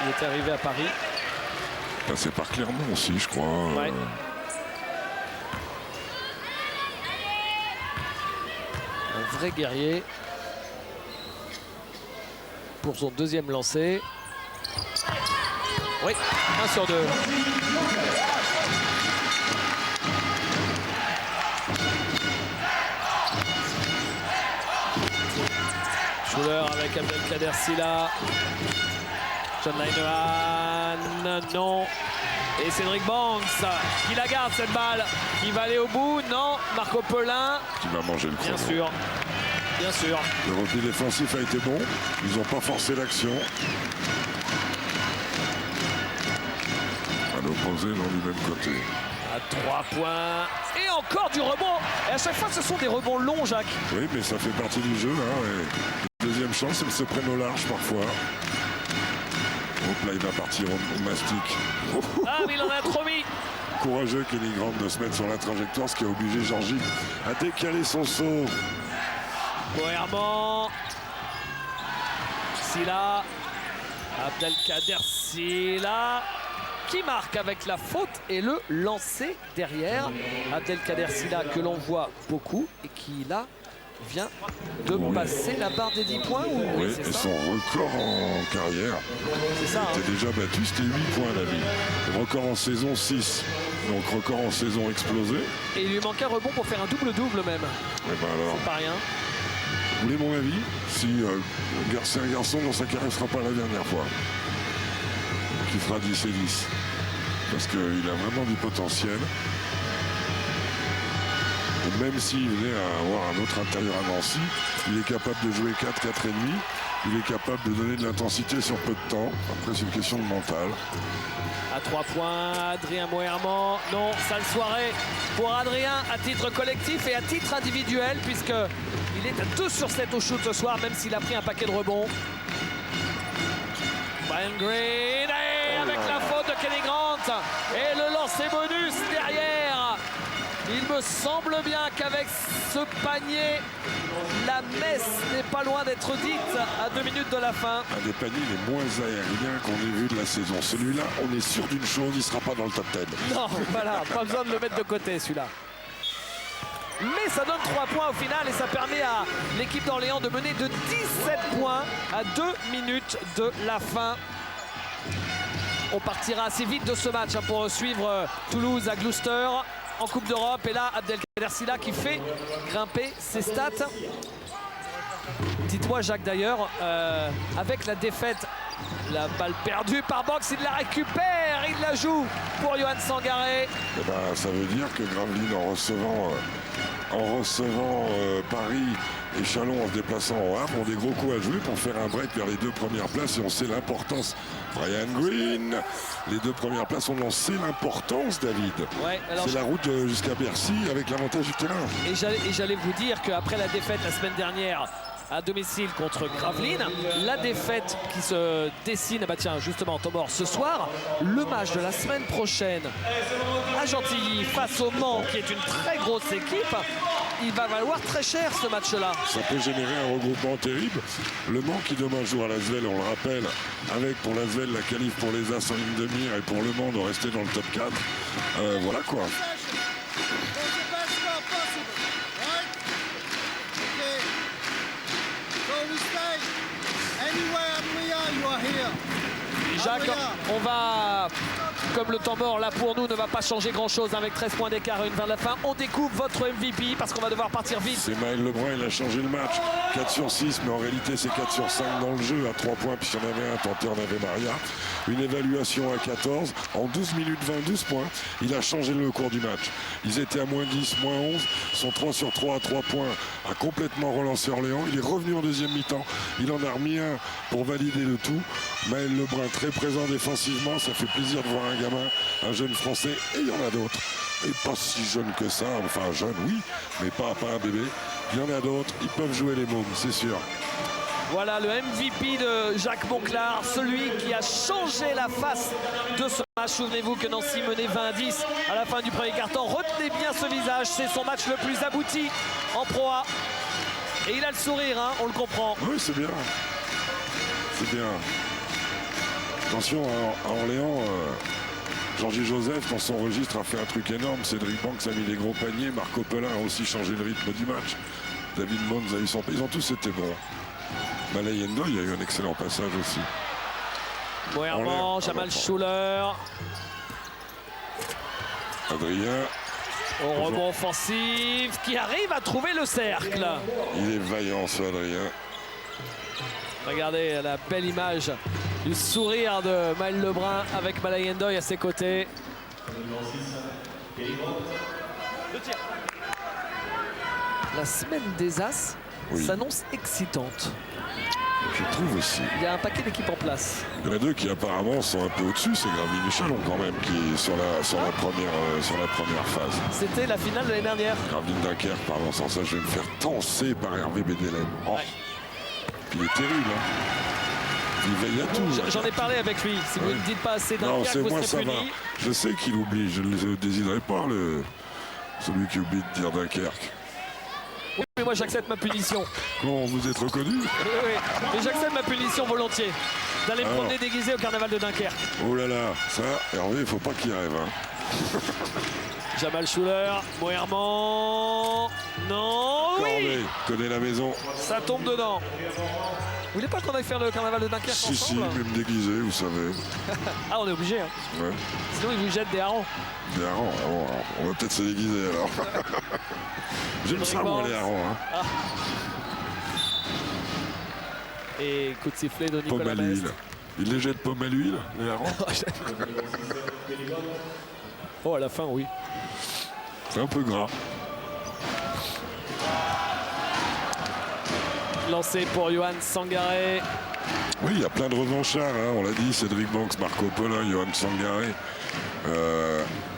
Il était arrivé à Paris. Passé par Clermont aussi, je crois. Ouais. Un vrai guerrier. Pour son deuxième lancé. Oui, 1 sur 2. Schuller avec Abdelkader Silla. John Linehan, non. Et Cédric Banks qui la garde cette balle. Qui va aller au bout, non. Marco Pelin. Qui va manger le chrono. Bien sûr. Bien sûr. Le repli défensif a été bon. Ils n'ont pas forcé l'action. posé dans du même côté. À 3 points. Et encore du rebond. Et à chaque fois, ce sont des rebonds longs, Jacques. Oui, mais ça fait partie du jeu. Et deuxième chance, elle se prenne au large parfois. Hop là, il va partir au mastic. Ah, mais il en a trop mis. Courageux Kenny Grant de se mettre sur la trajectoire, ce qui a obligé Georgie à décaler son saut. Moerman. Silla. Abdelkader Silla. Qui marque avec la faute et le lancer derrière. Abdelkader Silla que l'on voit beaucoup et qui là vient de passer la barre des 10 points. Oui, et son record en carrière. C'est ça. Il était déjà battu, c'était 8 points la vie. Le record en saison 6. Donc record en saison explosé. Et il lui manque un rebond pour faire un double-double même. Et ben alors, c'est pas rien. Vous voulez mon avis? Si c'est un garçon dont sa carrière ne sera pas la dernière fois. Qui fera 10 et 10. Parce qu'il a vraiment du potentiel. Et même s'il venait à avoir un autre intérieur à Nancy, il est capable de jouer 4, 4,5. Il est capable de donner de l'intensité sur peu de temps. Après, c'est une question de mental. À 3 points, Adrien Moerman. Non, sale soirée pour Adrien à titre collectif et à titre individuel, puisqu'il est à 2 sur 7 au shoot ce soir, même s'il a pris un paquet de rebonds. Brian Green, et avec la faute de Kenny Grant. Et le lancer bonus derrière. Il me semble bien qu'avec ce panier, la messe n'est pas loin d'être dite à 2 minutes de la fin. Un des paniers les moins aériens qu'on ait vu de la saison. Celui-là, on est sûr d'une chose, il ne sera pas dans le top 10. Non, voilà, pas besoin de le mettre de côté celui-là. Mais ça donne 3 points au final et ça permet à l'équipe d'Orléans de mener de 17 points à 2 minutes de la fin. On partira assez vite de ce match pour suivre Toulouse à Gloucester en Coupe d'Europe. Et là, Abdelkader Silla qui fait grimper ses stats. Dites-moi, Jacques, d'ailleurs, avec la défaite, la balle perdue par Box, il la récupère, il la joue pour Yohan Sangaré. Eh ben, ça veut dire que Gravelines, en recevant Paris et Chalon en se déplaçant en Havre, ont des gros coups à jouer pour faire un break vers les 2 premières places. Et on sait l'importance. Brian Green, les 2 premières places, on en sait l'importance, David. Ouais, c'est la route jusqu'à Bercy avec l'avantage du terrain. Et j'allais vous dire qu'après la défaite la semaine dernière à domicile contre Gravelines, la défaite qui se dessine, bah tiens justement Tomor ce soir, le match de la semaine prochaine à Gentilly face au Mans qui est une très grosse équipe, il va valoir très cher ce match-là. Ça peut générer un regroupement terrible. Le Mans qui demain joue à l'Asvel, on le rappelle, avec pour l'Asvel la qualif pour les As en ligne de mire et pour le Mans de rester dans le top 4. Voilà quoi. Jacques, on va, comme le temps mort là pour nous ne va pas changer grand chose avec 13 points d'écart et une vers la fin, on découvre votre MVP parce qu'on va devoir partir vite. C'est Maël Lebrun, il a changé le match. 4 sur 6, mais en réalité c'est 4 sur 5 dans le jeu. À 3 points, puis il y en avait un tenté, on avait Maria. Une évaluation à 14. En 12 minutes 20, 12 points. Il a changé le cours du match. Ils étaient à moins 10, moins 11. Son 3 sur 3 à 3 points a complètement relancé Orléans. Il est revenu en deuxième mi-temps. Il en a remis un pour valider le tout. Maël Lebrun très présent défensivement. Ça fait plaisir de voir un gamin, un jeune français. Et il y en a d'autres. Et pas si jeune que ça. Enfin jeune, oui, mais pas un bébé. Il y en a d'autres. Ils peuvent jouer les mômes, c'est sûr. Voilà le MVP de Jacques Monclar, celui qui a changé la face de ce match. Souvenez-vous que Nancy menait 20-10 à la fin du premier quart-temps. Retenez bien ce visage, c'est son match le plus abouti en Pro A. Et il a le sourire, hein, on le comprend. Oui, c'est bien. C'est bien. Attention, à Orléans, Georgie Joseph, dans son registre, a fait un truc énorme. Cédric Banks a mis des gros paniers. Marco Pelin a aussi changé le rythme du match. David Mons a eu son... Ils ont tous été bons. Malayendo, il y a eu un excellent passage aussi. Moerman, Jamal Schuller. Adrien. Au rebond offensif, qui arrive à trouver le cercle. Il est vaillant, ce Adrien. Regardez la belle image du sourire de Maël Lebrun avec Malayendoy à ses côtés. La semaine des As s'annonce excitante. Je trouve aussi. Il y a un paquet d'équipes en place. Il y en a deux qui apparemment sont un peu au-dessus, c'est Gravelines et Chalon quand même, qui est sur la première phase. C'était la finale de l'année dernière. Gravelines Dunkerque, pardon, sans ça je vais me faire tancer par Hervé Bédélem. Oh. Ouais. Puis il est terrible. Hein. Il veille à tout. J'en ai parlé avec lui. Si vous ne dites pas assez Dunkerque, vous serez puni. Je sais qu'il oublie, je ne le désirerai pas, celui qui oublie de dire Dunkerque. Oui, mais moi j'accepte ma punition. Comment vous êtes reconnu? Oui, mais j'accepte ma punition volontiers. D'aller me promener déguisé au carnaval de Dunkerque. Oh là là, ça, Hervé, il faut pas qu'il rêve. Hein. Jamal Schuller, Moerman. Non, Cornet, oui, connaît la maison. ça tombe dedans. Vous voulez pas qu'on aille faire le carnaval de Dunkerque Si, ensemble? même déguisé, vous savez. Ah, on est obligé. Hein. Ouais. Sinon, ils vous jettent des harengs. Des harengs, alors, on va peut-être se déguiser alors. J'aime ça, moi, les harengs. Hein. Ah. Et coup de sifflet de Pomme Nicolas à l'huile. Mestre. Il les jette pomme à l'huile, les harengs. Oh, à la fin, oui. C'est un peu gras. Lancé pour Johan Sangaré. Oui, il y a plein de revanchards, hein, on l'a dit, Cédric Banks, Marco Polin, Johan Sangaré,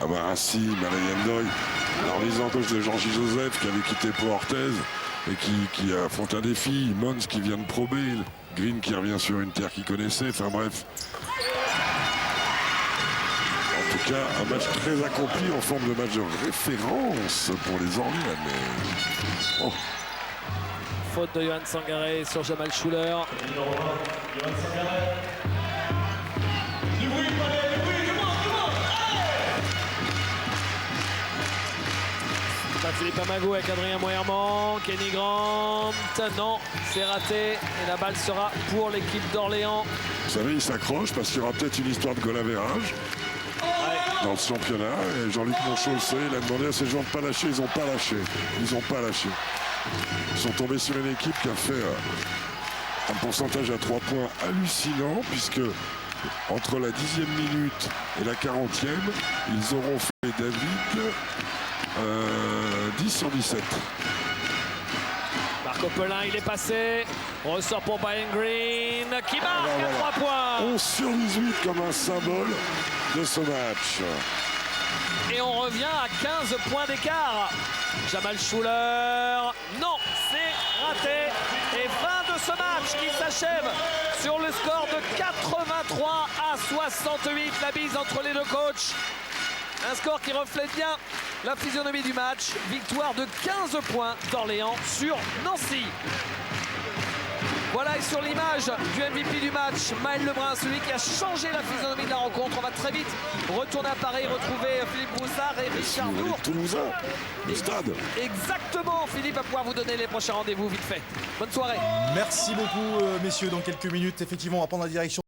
Amarassi, Malayan Doy. Alors, mise en coach de Jean-J. Joseph qui avait quitté Pau Orthez et qui affronte un défi. Mons qui vient de Pro B, Green qui revient sur une terre qu'il connaissait, enfin bref. En tout cas, un match très accompli en forme de match de référence pour les Orléanais. Oh. Faute de Johan Sangaré sur Jamal Schuller. Philippe Amago avec Adrien Moerman, Kenny Grant, non, c'est raté et la balle sera pour l'équipe d'Orléans. Vous savez, il s'accroche parce qu'il y aura peut-être une histoire de goal average dans le championnat. Et Jean-Luc Monchot le sait, il a demandé à ses joueurs de ne pas lâcher, ils n'ont pas lâché. Ils n'ont pas lâché. Ils sont tombés sur une équipe qui a fait un pourcentage à 3 points hallucinant puisque entre la 10e minute et la 40e, ils auront fait David 10 sur 17. Marco Pelin, il est passé. Ressort pour Brian Green qui marque à 3 points. 11 sur 18 comme un symbole de ce match. Et on revient à 15 points d'écart. Jamal Schuller, non, c'est raté. Et fin de ce match qui s'achève sur le score de 83 à 68. La bise entre les deux coachs. Un score qui reflète bien la physionomie du match. Victoire de 15 points d'Orléans sur Nancy. Voilà, et sur l'image du MVP du match, Maël Lebrun, celui qui a changé la physionomie de la rencontre. On va très vite retourner à Paris, retrouver Philippe Broussard et Richard Dour. Toulousain, le stade. Exactement, Philippe va pouvoir vous donner les prochains rendez-vous vite fait. Bonne soirée. Merci beaucoup, messieurs. Dans quelques minutes, effectivement, on va prendre la direction